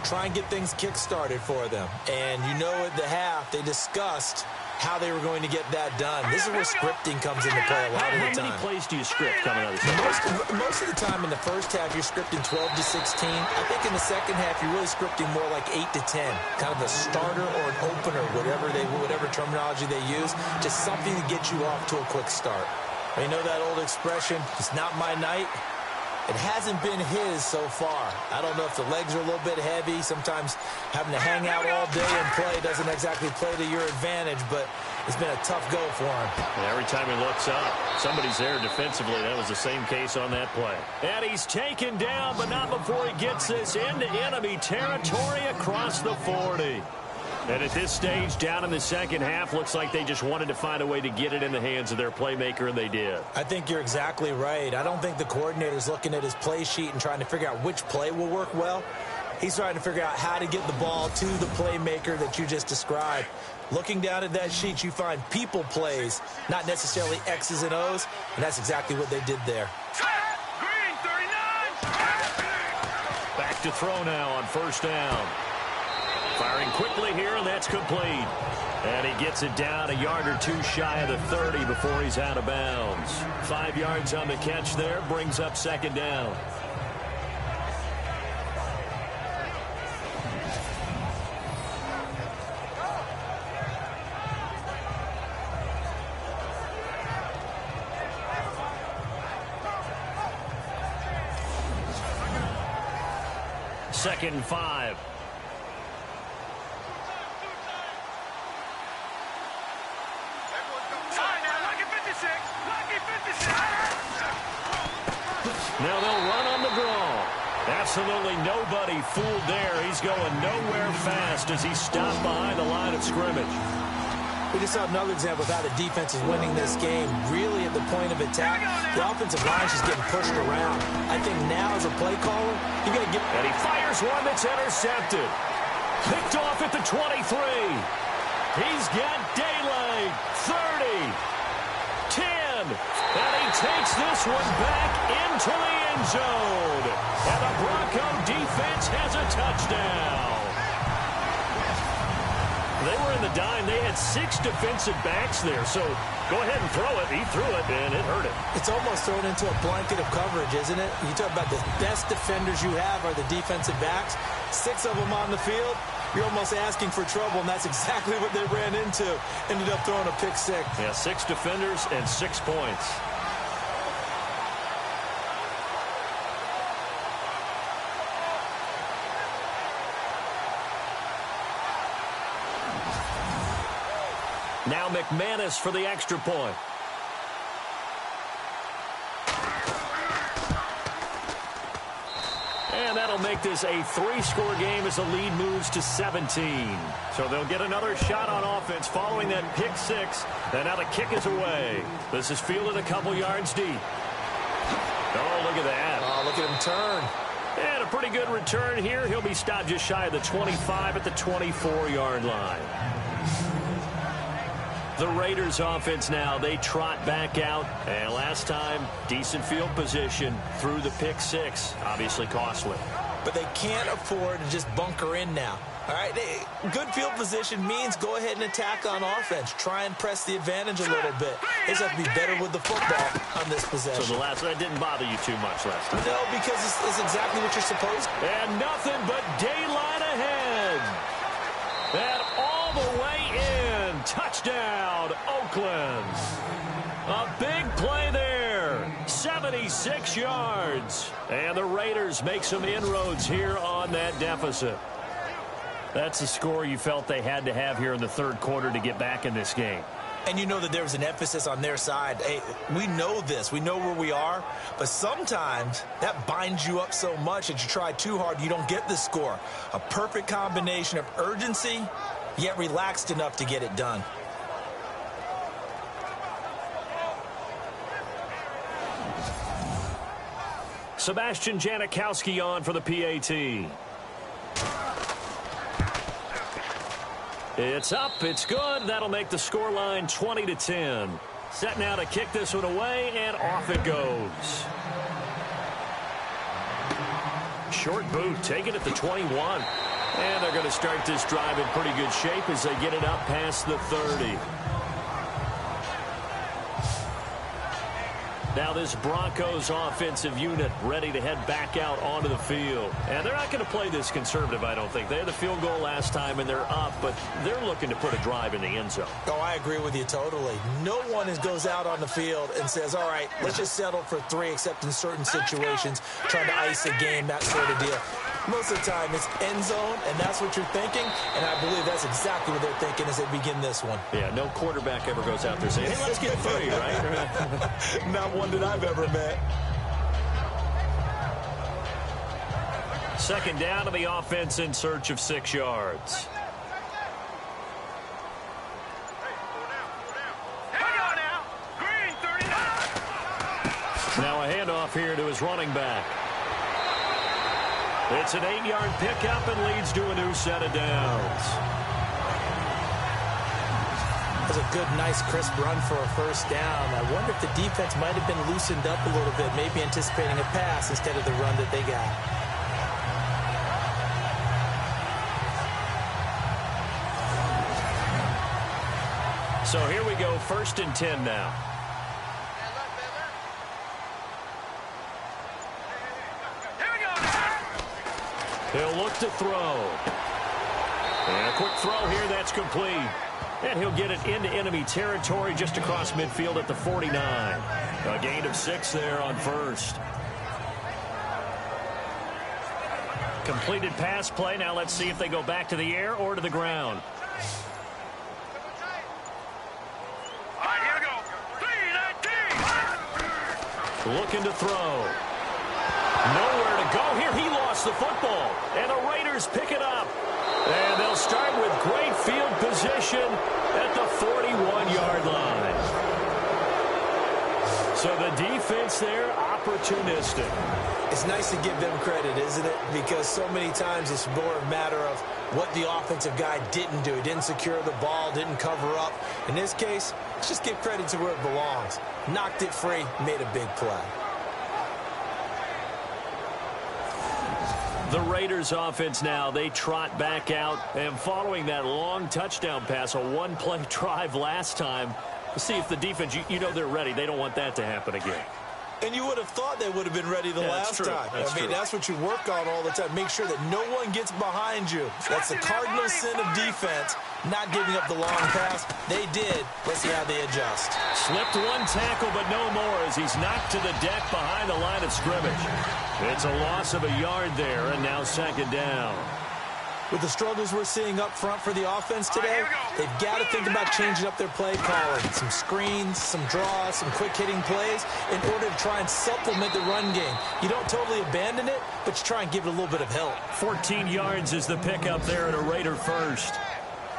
Try and get things kick-started for them. And you know at the half, they discussed how they were going to get that done. This is where scripting comes into play a lot of the time. How many plays do you script coming out of the second? Most of the time in the first half, you're scripting 12 to 16. I think in the second half, you're really scripting more like 8 to 10. Kind of a starter or an opener, whatever terminology they use. Just something to get you off to a quick start. You know that old expression, it's not my night? It hasn't been his so far. I don't know if the legs are a little bit heavy. Sometimes having to hang out all day and play doesn't exactly play to your advantage, but it's been a tough go for him. And every time he looks up, somebody's there defensively. That was the same case on that play. And he's taken down, but not before he gets this into enemy territory across the 40. And at this stage, down in the second half, looks like they just wanted to find a way to get it in the hands of their playmaker, and they did. I think you're exactly right. I don't think the coordinator's looking at his play sheet and trying to figure out which play will work well. He's trying to figure out how to get the ball to the playmaker that you just described. Looking down at that sheet, you find people plays, not necessarily X's and O's, and that's exactly what they did there. Green, 39. Back to throw now on first down. Firing quickly here, and that's complete. And he gets it down a yard or two shy of the 30 before he's out of bounds. 5 yards on the catch there, brings up second down. Second and 5. Now they'll run on the draw. Absolutely nobody fooled there. He's going nowhere fast as he's stopped behind the line of scrimmage. We just saw another example of how the defense is winning this game. Really at the point of attack, the offensive line is just getting pushed around. I think now as a play caller, you got to get... And he fires one that's intercepted. Picked off at the 23. He's got daylight. 30. 10. And he takes this one back into the end zone. And the Bronco defense has a touchdown. They were in the dime. They had 6 defensive backs there. So go ahead and throw it. He threw it, and it hurt him. It's almost thrown into a blanket of coverage, isn't it? You talk about the best defenders you have are the defensive backs. 6 of them on the field. You're almost asking for trouble, and that's exactly what they ran into. Ended up throwing a pick 6. Yeah, 6 defenders and 6 points. Now McManus for the extra point. And that'll make this a 3-score game as the lead moves to 17. So they'll get another shot on offense following that pick 6. And now the kick is away. This is fielded a couple yards deep. Oh, look at that. Oh, look at him turn. And a pretty good return here. He'll be stopped just shy of the 25 at the 24-yard line. The Raiders offense now, they trot back out. And last time, decent field position through the pick six. Obviously costly. But they can't afford to just bunker in now. All right, good field position means go ahead and attack on offense. Try and press the advantage a little bit. They just have to be better with the football on this possession. So that didn't bother you too much last time? No, because it's exactly what you're supposed to. And nothing but daylight ahead. And all the way in. Touchdown, Oakland. A big play there. 76 yards. And the Raiders make some inroads here on that deficit. That's the score you felt they had to have here in the third quarter to get back in this game. And you know that there was an emphasis on their side. Hey, we know this. We know where we are. But sometimes that binds you up so much that you try too hard, you don't get the score. A perfect combination of urgency, yet relaxed enough to get it done. Sebastian Janikowski on for the PAT. It's up, it's good. That'll make the scoreline 20-10. Set now to kick this one away, and off it goes. Short boot, taken at the 21. And they're going to start this drive in pretty good shape as they get it up past the 30. Now this Broncos offensive unit ready to head back out onto the field. And they're not going to play this conservative, I don't think. They had the field goal last time, and they're up, but they're looking to put a drive in the end zone. Oh, I agree with you totally. No one goes out on the field and says, all right, let's just settle for 3, except in certain situations, trying to ice a game, that sort of deal. Most of the time, it's end zone, and that's what you're thinking, and I believe that's exactly what they're thinking as they begin this one. Yeah, no quarterback ever goes out there saying, hey, let's get 3, right? Not one that I've ever met. Second down to the offense in search of 6 yards. Now a handoff here to his running back. It's an 8-yard pickup and leads to a new set of downs. That was a good, nice, crisp run for a first down. I wonder if the defense might have been loosened up a little bit, maybe anticipating a pass instead of the run that they got. So here we go, 1st and 10 now. He'll look to throw. And a quick throw here, that's complete. And he'll get it into enemy territory just across midfield at the 49. A gain of 6 there on first. Completed pass play. Now let's see if they go back to the air or to the ground. All right, here we go. Looking to throw. Nowhere to go here. He lost the football. And the Raiders pick it up. And they'll start with great field position at the 41-yard line. So the defense there, opportunistic. It's nice to give them credit, isn't it? Because so many times it's more a matter of what the offensive guy didn't do. He didn't secure the ball, didn't cover up. In this case, let's just give credit to where it belongs. Knocked it free, made a big play. The Raiders offense now, they trot back out. And following that long touchdown pass, a one-play drive last time, we'll see if the defense, you know they're ready. They don't want that to happen again. And you would have thought they would have been ready the last time. That's what you work on all the time. Make sure that no one gets behind you. That's the cardinal sin of defense, not giving up the long pass. They did. Let's see how they adjust. Slipped one tackle, but no more as he's knocked to the deck behind the line of scrimmage. It's a loss of a yard there, and now 2nd down. With the struggles we're seeing up front for the offense today, they've got to think about changing up their play calling. Some screens, some draws, some quick-hitting plays in order to try and supplement the run game. You don't totally abandon it, but you try and give it a little bit of help. 14 yards is the pickup there at a Raider first.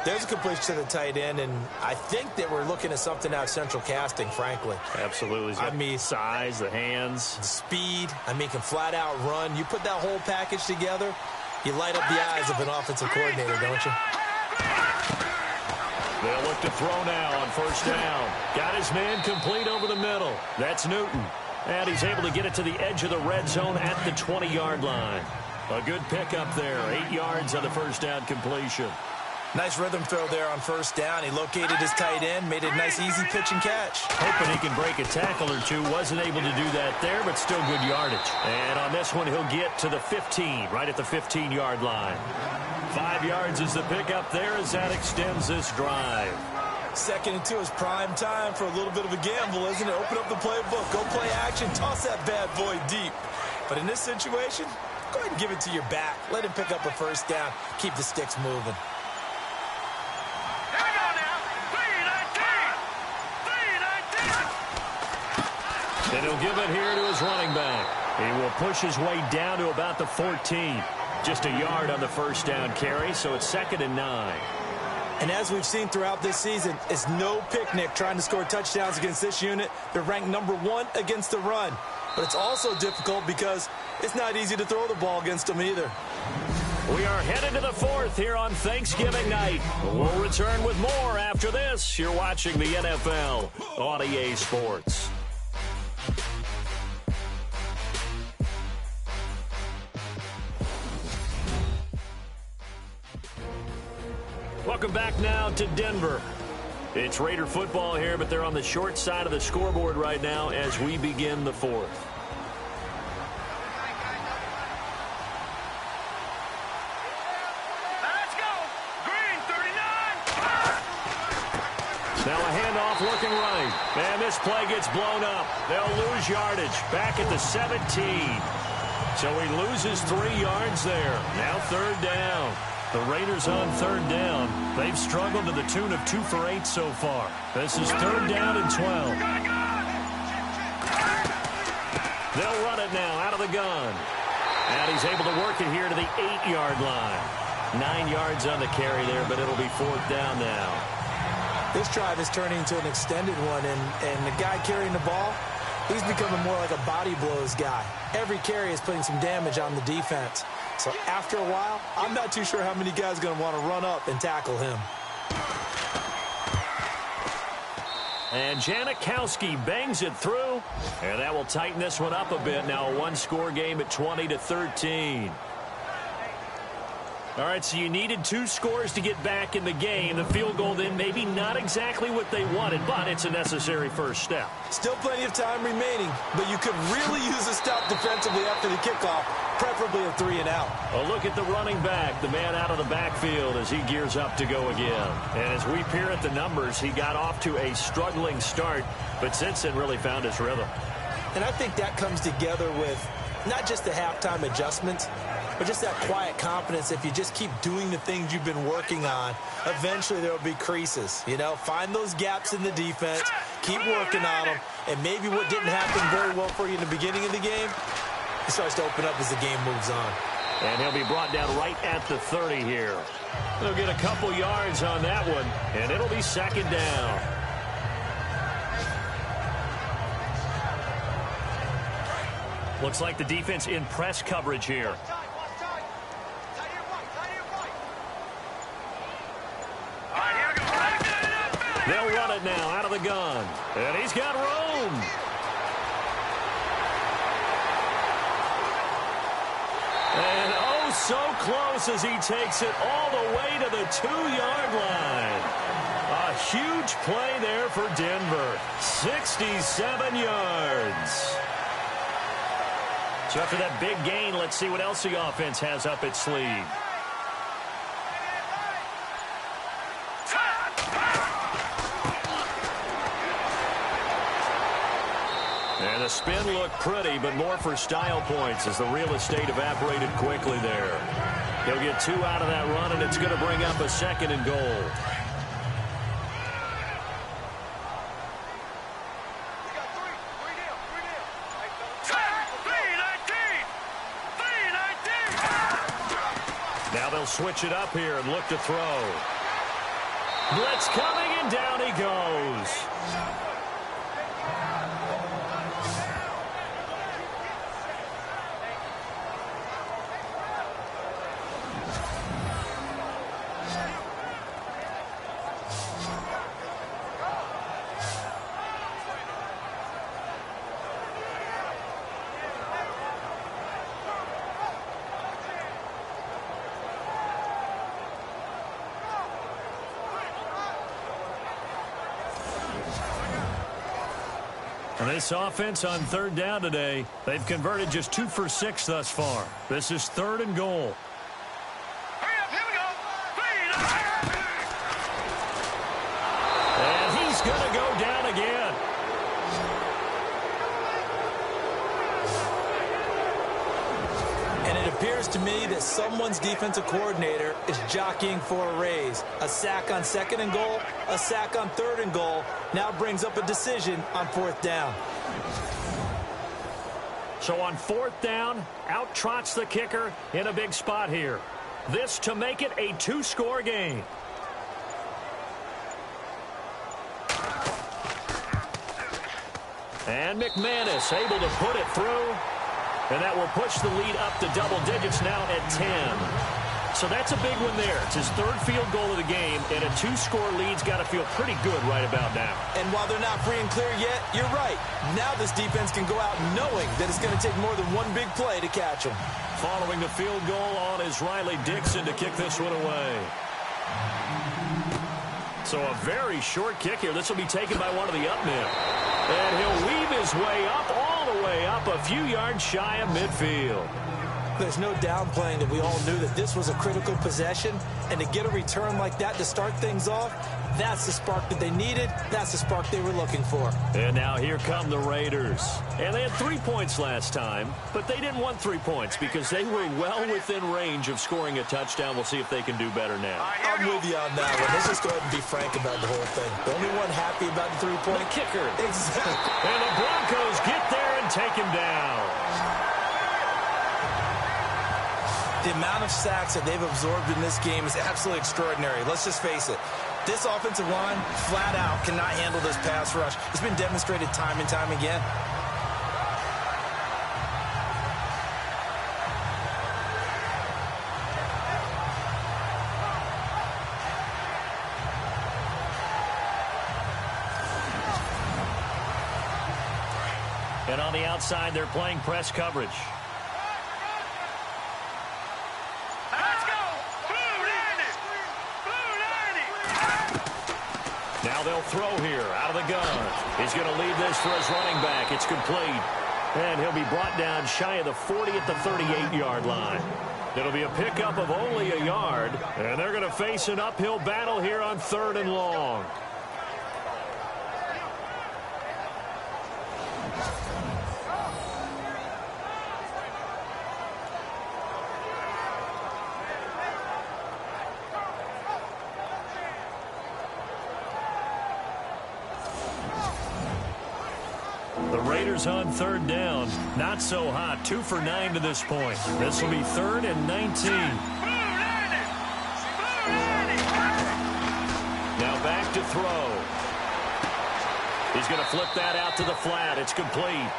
There's a completion to the tight end, and I think that we're looking at something out of central casting, frankly. Absolutely. I mean, size, the hands. The speed. I mean, can flat-out run. You put that whole package together, you light up the eyes of an offensive coordinator, don't you? They'll look to throw now on first down. Got his man complete over the middle. That's Newton. And he's able to get it to the edge of the red zone at the 20-yard line. A good pickup there. 8 yards on the first down completion. Nice rhythm throw there on first down. He located his tight end, made it a nice easy pitch and catch. Hoping he can break a tackle or two. Wasn't able to do that there, but still good yardage. And on this one, he'll get to the 15, right at the 15-yard line. 5 yards is the pickup there as that extends this drive. 2nd and 2 is prime time for a little bit of a gamble, isn't it? Open up the playbook, go play action, toss that bad boy deep. But in this situation, go ahead and give it to your back. Let him pick up a first down. Keep the sticks moving. And he'll give it here to his running back. He will push his way down to about the 14. Just a yard on the first down carry, so it's 2nd and 9. And as we've seen throughout this season, it's no picnic trying to score touchdowns against this unit. They're ranked number 1 against the run. But it's also difficult because it's not easy to throw the ball against them either. We are headed to the 4th here on Thanksgiving night. We'll return with more after this. You're watching the NFL on EA Sports. Welcome back now to Denver. It's Raider football here, but they're on the short side of the scoreboard right now as we begin the 4th. Let's go. Green 39. Now a handoff looking right. And this play gets blown up. They'll lose yardage back at the 17. So he loses 3 yards there. Now 3rd down. The Raiders on 3rd down. They've struggled to the tune of 2 for 8 so far. This is 3rd down and 12. They'll run it now out of the gun. And he's able to work it here to the 8-yard line. 9 yards on the carry there, but it'll be 4th down now. This drive is turning into an extended one, and the guy carrying the ball, he's becoming more like a body blows guy. Every carry is putting some damage on the defense. So after a while, I'm not too sure how many guys are going to want to run up and tackle him. And Janikowski bangs it through. And that will tighten this one up a bit. Now a 1-score game at 20-13. All right, so you needed 2 scores to get back in the game. The field goal then maybe not exactly what they wanted, but it's a necessary first step. Still plenty of time remaining, but you could really use a stop defensively after the kickoff, preferably a 3-and-out. A look at the running back, the man out of the backfield as he gears up to go again. And as we peer at the numbers, he got off to a struggling start, but since then really found his rhythm. And I think that comes together with not just the halftime adjustments, but just that quiet confidence. If you just keep doing the things you've been working on, eventually there will be creases. You know, find those gaps in the defense, keep working on them, and maybe what didn't happen very well for you in the beginning of the game, it starts to open up as the game moves on. And he'll be brought down right at the 30 here. He'll get a couple yards on that one, and it'll be 2nd down. Looks like the defense in press coverage here. They'll run it now out of the gun. And he's got room. And oh, so close as he takes it all the way to the 2-yard line. A huge play there for Denver. 67 yards. So after that big gain, let's see what else the offense has up its sleeve. And the spin looked pretty, but more for style points as the real estate evaporated quickly there. He'll get 2 out of that run, and it's going to bring up a 2nd and goal. Now they'll switch it up here and look to throw. Blitz coming, and down he goes. This offense on third down today, they've converted just 2 for 6 thus far. This is 3rd and goal. Hurry up, here we go. And he's going to go down again. And it appears to me that someone's defensive coordinator is jockeying for a raise. A sack on 2nd and goal, a sack on 3rd and goal, now brings up a decision on 4th down. So on 4th down, out trots the kicker in a big spot here. This to make it a 2-score game. And McManus able to put it through. And that will push the lead up to double digits now at 10. So that's a big one there. It's his 3rd field goal of the game, and a 2-score lead's got to feel pretty good right about now. And while they're not free and clear yet, you're right. Now this defense can go out knowing that it's going to take more than one big play to catch them. Following the field goal on is Riley Dixon to kick this one away. So a very short kick here. This will be taken by one of the up men. And he'll weave his way up, all the way up, a few yards shy of midfield. There's no downplaying that we all knew that this was a critical possession, and to get a return like that to start things off, that's the spark that they needed. That's the spark they were looking for. And now here come the Raiders. And they had 3 points last time, but they didn't want 3 points because they were well within range of scoring a touchdown. We'll see if they can do better now. I'm with you on that one. Let's just go ahead and be frank about the whole thing. The only one happy about the 3-point kicker. Exactly. And the Broncos get there and take him down. The amount of sacks that they've absorbed in this game is absolutely extraordinary. Let's just face it. This offensive line, flat out, cannot handle this pass rush. It's been demonstrated time and time again. And on the outside, they're playing press coverage. Now they'll throw here out of the gun. He's going to leave this for his running back. It's complete. And he'll be brought down shy of the 40 at the 38-yard line. It'll be a pickup of only a yard. And they're going to face an uphill battle here on 3rd and long. The Raiders on 3rd down. Not so hot. 2 for 9 to this point. This will be 3rd and 19. Now back to throw. He's going to flip that out to the flat. It's complete.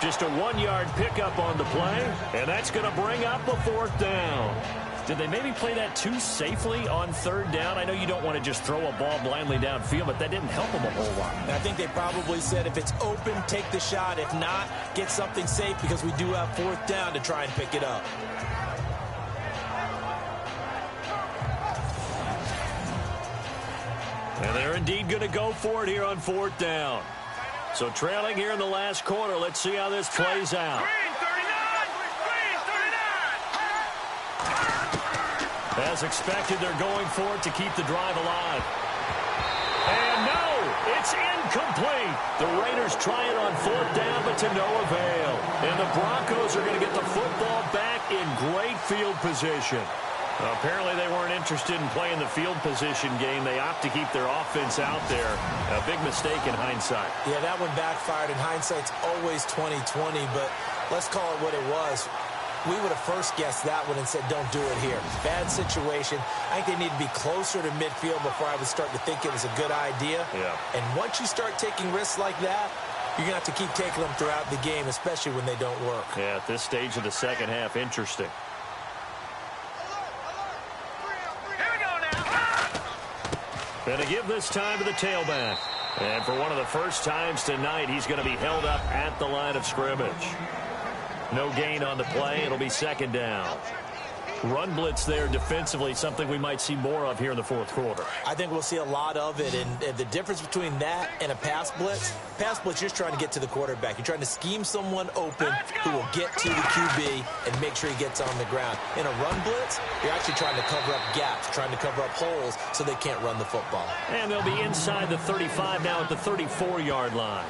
Just a 1-yard pickup on the play, and that's going to bring up a 4th down. Did they maybe play that too safely on 3rd down? I know you don't want to just throw a ball blindly downfield, but that didn't help them a whole lot. I think they probably said if it's open, take the shot. If not, get something safe because we do have 4th down to try and pick it up. And they're indeed going to go for it here on 4th down. So trailing here in the last quarter. Let's see how this plays out. As expected, they're going for it to keep the drive alive. And no, it's incomplete. The Raiders try it on 4th down, but to no avail. And the Broncos are going to get the football back in great field position. Apparently, they weren't interested in playing the field position game. They opt to keep their offense out there. A big mistake in hindsight. Yeah, that one backfired. In hindsight's always 20/20, but let's call it what it was. We would have first guessed that one and said, don't do it here. Bad situation. I think they need to be closer to midfield before I would start to think it was a good idea. Yeah. And once you start taking risks like that, you're going to have to keep taking them throughout the game, especially when they don't work. Yeah, at this stage of the second half, interesting. Here we go now. Going to give this time to the tailback. And for one of the first times tonight, he's going to be held up at the line of scrimmage. No gain on the play. It'll be 2nd down. run blitz there defensively, something we might see more of here in the fourth quarter. I think we'll see a lot of it, and the difference between that and a pass blitz, you're just trying to get to the quarterback. You're trying to scheme someone open who will get to the QB and make sure he gets on the ground. In a run blitz, you're actually trying to cover up gaps, trying to cover up holes so they can't run the football. And they'll be inside the 35 now at the 34-yard line.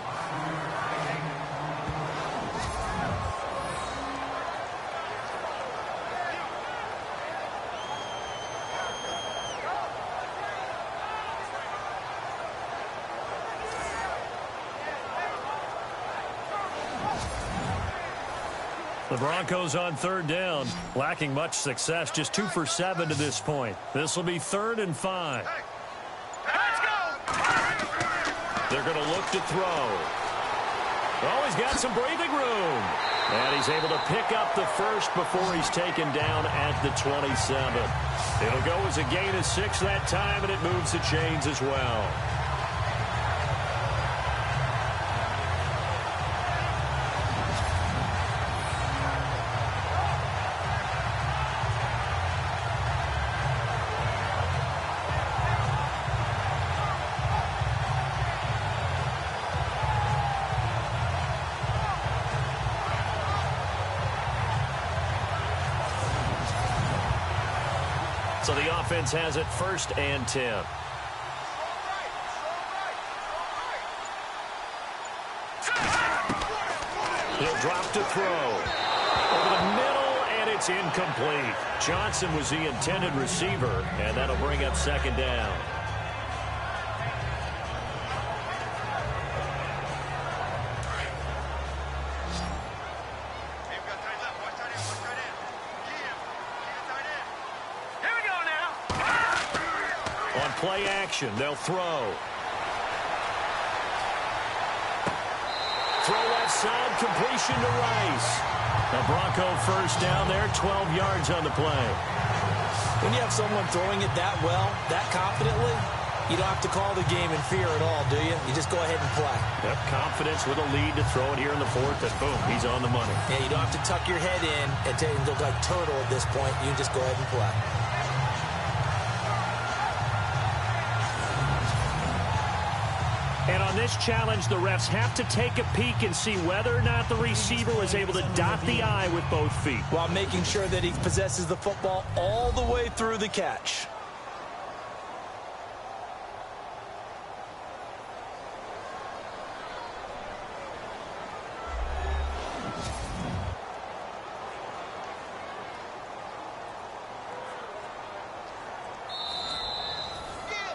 The Broncos on third down, lacking much success, just 2 for 7 to this point. This will be 3rd and 5. Let's go! They're going to look to throw. Oh, he's got some breathing room. And he's able to pick up the first before he's taken down at the 27. It'll go as a gain of 6 that time, and it moves the chains as well. So the offense has it 1st and 10. He'll drop to throw. Over the middle, and it's incomplete. Johnson was the intended receiver, and that'll bring up 2nd down. Play action. They'll throw. Throw left side, completion to Rice. The Bronco 1st down there, 12 yards on the play. When you have someone throwing it that well, that confidently, you don't have to call the game in fear at all, do you? You just go ahead and play. Yep, confidence with a lead to throw it here in the 4th, and boom, he's on the money. Yeah, you don't have to tuck your head in and look like turtle at this point. You can just go ahead and play. And on this challenge, the refs have to take a peek and see whether or not the receiver was able to dot the I with both feet, while making sure that he possesses the football all the way through the catch.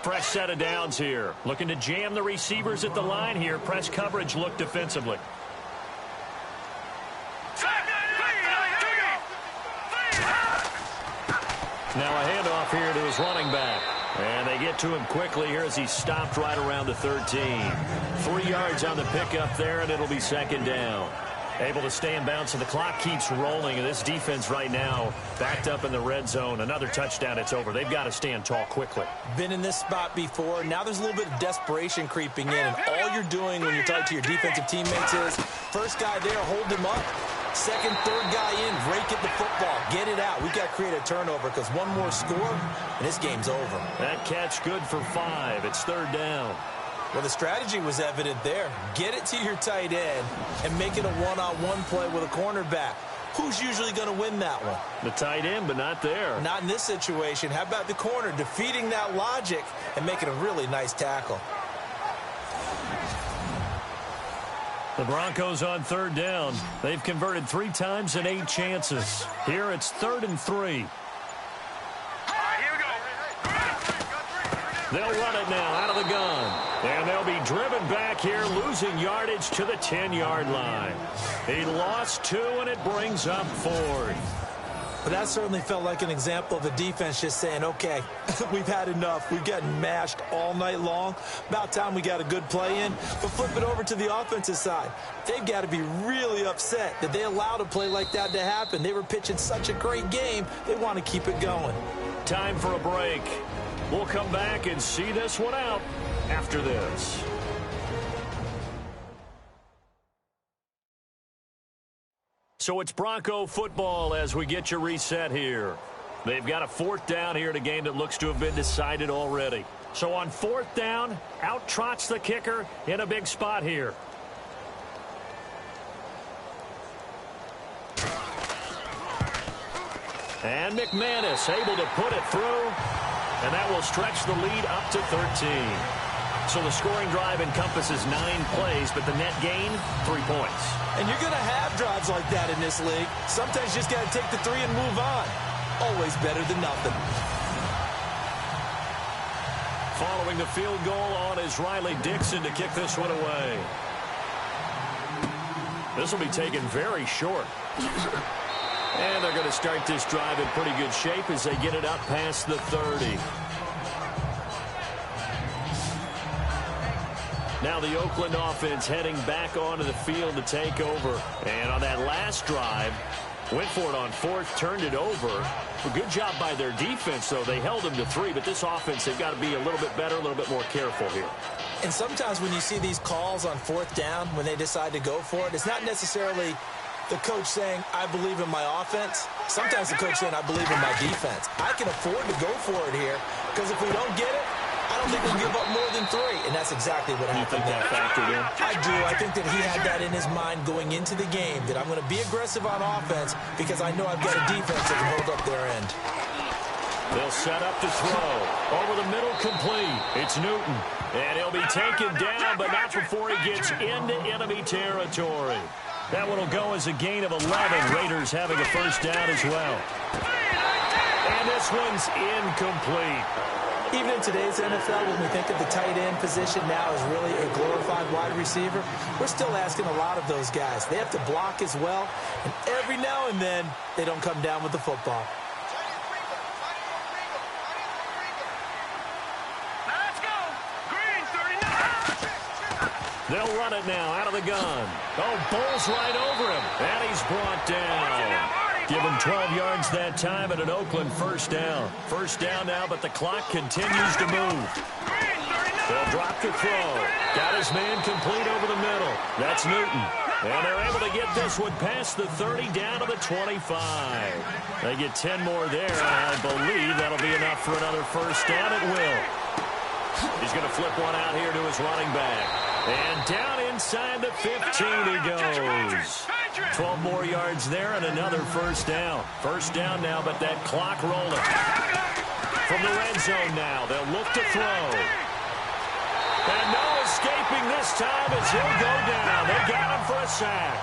Fresh set of downs here. Looking to jam the receivers at the line here. Press coverage look defensively. Now a handoff here to his running back. And they get to him quickly here as he stopped right around the 13. 3 yards on the pickup there, and it'll be 2nd down. Able to stay in bounds, and the clock keeps rolling. And this defense right now backed up in the red zone. Another touchdown, it's over. They've got to stand tall quickly. Been in this spot before. Now there's a little bit of desperation creeping in. And all you're doing when you're talking to your defensive teammates is, first guy there, hold him up. Second, third guy in, rake at the football. Get it out. We've got to create a turnover because one more score, and this game's over. That catch good for 5. It's 3rd down. Well, the strategy was evident there. Get it to your tight end and make it a one-on-one play with a cornerback. Who's usually going to win that one? The tight end, but not there. Not in this situation. How about the corner defeating that logic and making a really nice tackle? The Broncos on 3rd down. They've converted 3 times in 8 chances. Here it's 3rd and 3. They'll run it now out of the gun. And they'll be driven back here, losing yardage to the 10-yard line. He lost 2, and it brings up 4th. But that certainly felt like an example of the defense just saying, okay, we've had enough. We've gotten mashed all night long. About time we got a good play in. But flip it over to the offensive side. They've got to be really upset that they allowed a play like that to happen. They were pitching such a great game. They want to keep it going. Time for a break. We'll come back and see this one out after this. So it's Bronco football as we get you reset here. They've got a 4th down here in a game that looks to have been decided already. So on 4th down, out trots the kicker in a big spot here. And McManus able to put it through, and that will stretch the lead up to 13. So the scoring drive encompasses 9 plays, but the net gain, 3 points. And you're going to have drives like that in this league. Sometimes you just got to take the 3 and move on. Always better than nothing. Following the field goal on is Riley Dixon to kick this one away. This will be taken very short. And they're going to start this drive in pretty good shape as they get it up past the 30. Now the Oakland offense heading back onto the field to take over. And on that last drive, went for it on 4th, turned it over. A good job by their defense, though. They held them to 3, but this offense, they've got to be a little bit better, a little bit more careful here. And sometimes when you see these calls on 4th down, when they decide to go for it, it's not necessarily the coach saying, I believe in my offense. Sometimes the coach saying, I believe in my defense. I can afford to go for it here, because if we don't get it, I don't think we'll give up more than 3, and that's exactly what happened. You think that factored in? I do. I think that he had that in his mind going into the game, that I'm going to be aggressive on offense because I know I've got a defense that can hold up their end. They'll set up to throw. Over the middle, complete. It's Newton. And he'll be taken down, but not before he gets into enemy territory. That one will go as a gain of 11. Raiders having a 1st down as well. And this one's incomplete. Even in today's NFL, when we think of the tight end position now as really a glorified wide receiver, we're still asking a lot of those guys. They have to block as well, and every now and then, they don't come down with the football. Let's go. Green 39. They'll run it now out of the gun. Oh, bowls right over him, and he's brought down. Give him 12 yards that time and an Oakland 1st down. 1st down now, but the clock continues to move. They'll drop the throw. Got his man complete over the middle. That's Newton. And they're able to get this one past the 30 down to the 25. They get 10 more there, and I believe that'll be enough for another 1st down. It will. He's going to flip one out here to his running back. And down inside the 15 he goes. 12 more yards there and another 1st down. 1st down now, but that clock rolling. From the red zone now, they'll look to throw. And no escaping this time as he'll go down. They got him for a sack.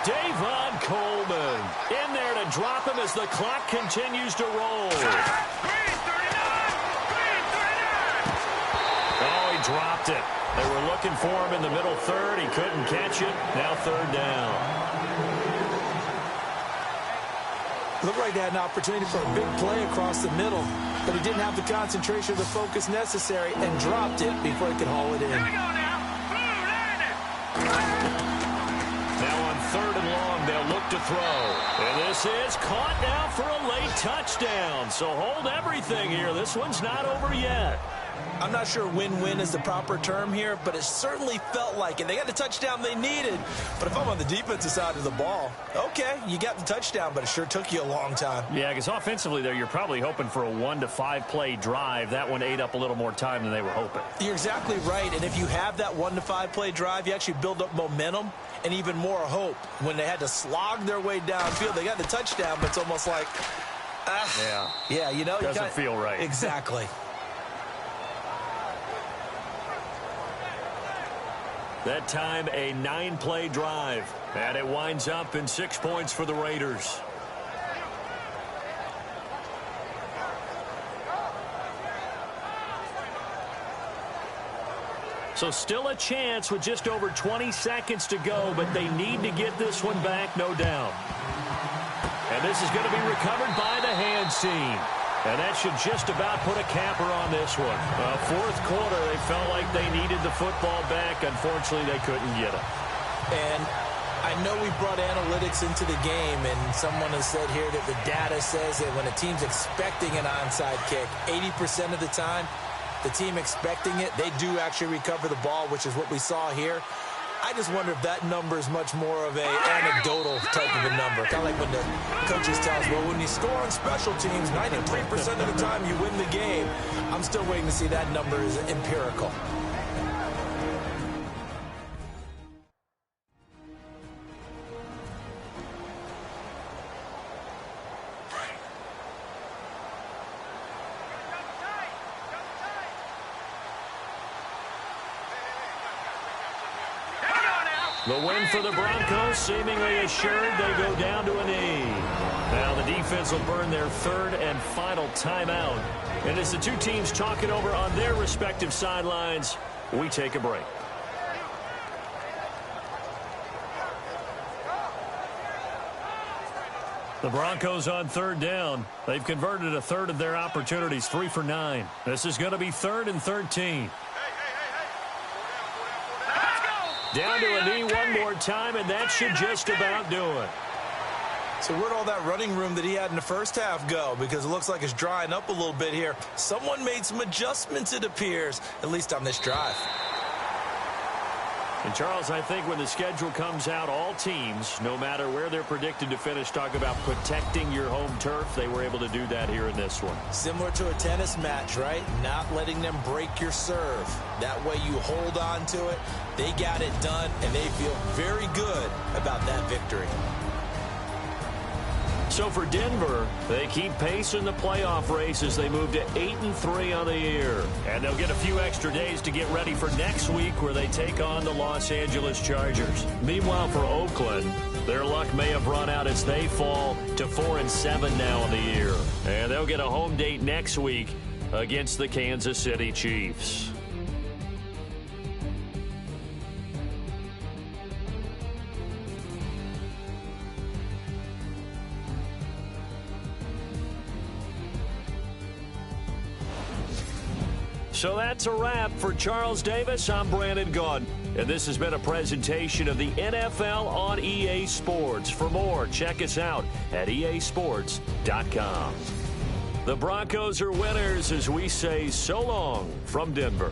Davon Coleman in there to drop him as the clock continues to roll. Oh, he dropped it. They were looking for him in the middle 3rd. He couldn't catch it. Now 3rd down. Looked like they had an opportunity for a big play across the middle, but he didn't have the concentration or the focus necessary and dropped it before he could haul it in. Now on 3rd and long, they'll look to throw. And this is caught now for a late touchdown. So hold everything here. This one's not over yet. I'm not sure win-win is the proper term here, but it certainly felt like it. They got the touchdown they needed. But if I'm on the defensive side of the ball, okay, you got the touchdown, but it sure took you a long time. Yeah, because offensively there, you're probably hoping for a 1 to 5 play drive. That one ate up a little more time than they were hoping. You're exactly right. And if you have that 1 to 5 play drive, you actually build up momentum and even more hope. When they had to slog their way downfield, they got the touchdown, but it's almost like, yeah, you know, doesn't feel right. Exactly. That time a 9-play drive, and it winds up in 6 points for the Raiders. So still a chance with just over 20 seconds to go, but they need to get this one back, no doubt. And this is going to be recovered by the hands team. And that should just about put a capper on this one. 4th quarter, they felt like they needed the football back. Unfortunately, they couldn't get it. And I know we brought analytics into the game, and someone has said here that the data says that when a team's expecting an onside kick, 80% of the time, the team expecting it, they do actually recover the ball, which is what we saw here. I just wonder if that number is much more of an anecdotal type of a a number. Kind of like when the coaches tell us, well, when you score on special teams, 93% of the time you win the game. I'm still waiting to see that number is empirical. The win for the Broncos, seemingly assured. They go down to a knee. Now the defense will burn their third and final timeout. And as the two teams talk it over on their respective sidelines, we take a break. The Broncos on third down. They've converted a third of their opportunities, 3 for 9. This is going to be 3rd and 13. Down to a knee one more time, and that should just about do it. So where'd all that running room that he had in the first half go? Because it looks like it's drying up a little bit here. Someone made some adjustments, it appears, at least on this drive. And, Charles, I think when the schedule comes out, all teams, no matter where they're predicted to finish, talk about protecting your home turf. They were able to do that here in this one. Similar to a tennis match, right? Not letting them break your serve. That way you hold on to it. They got it done, and they feel very good about that victory. So for Denver, they keep pace in the playoff race as they move to 8-3 on the year. And they'll get a few extra days to get ready for next week where they take on the Los Angeles Chargers. Meanwhile, for Oakland, their luck may have run out as they fall to 4-7 now on the year. And they'll get a home date next week against the Kansas City Chiefs. So that's a wrap. For Charles Davis, I'm Brandon Gaudin. And this has been a presentation of the NFL on EA Sports. For more, check us out at easports.com. The Broncos are winners as we say so long from Denver.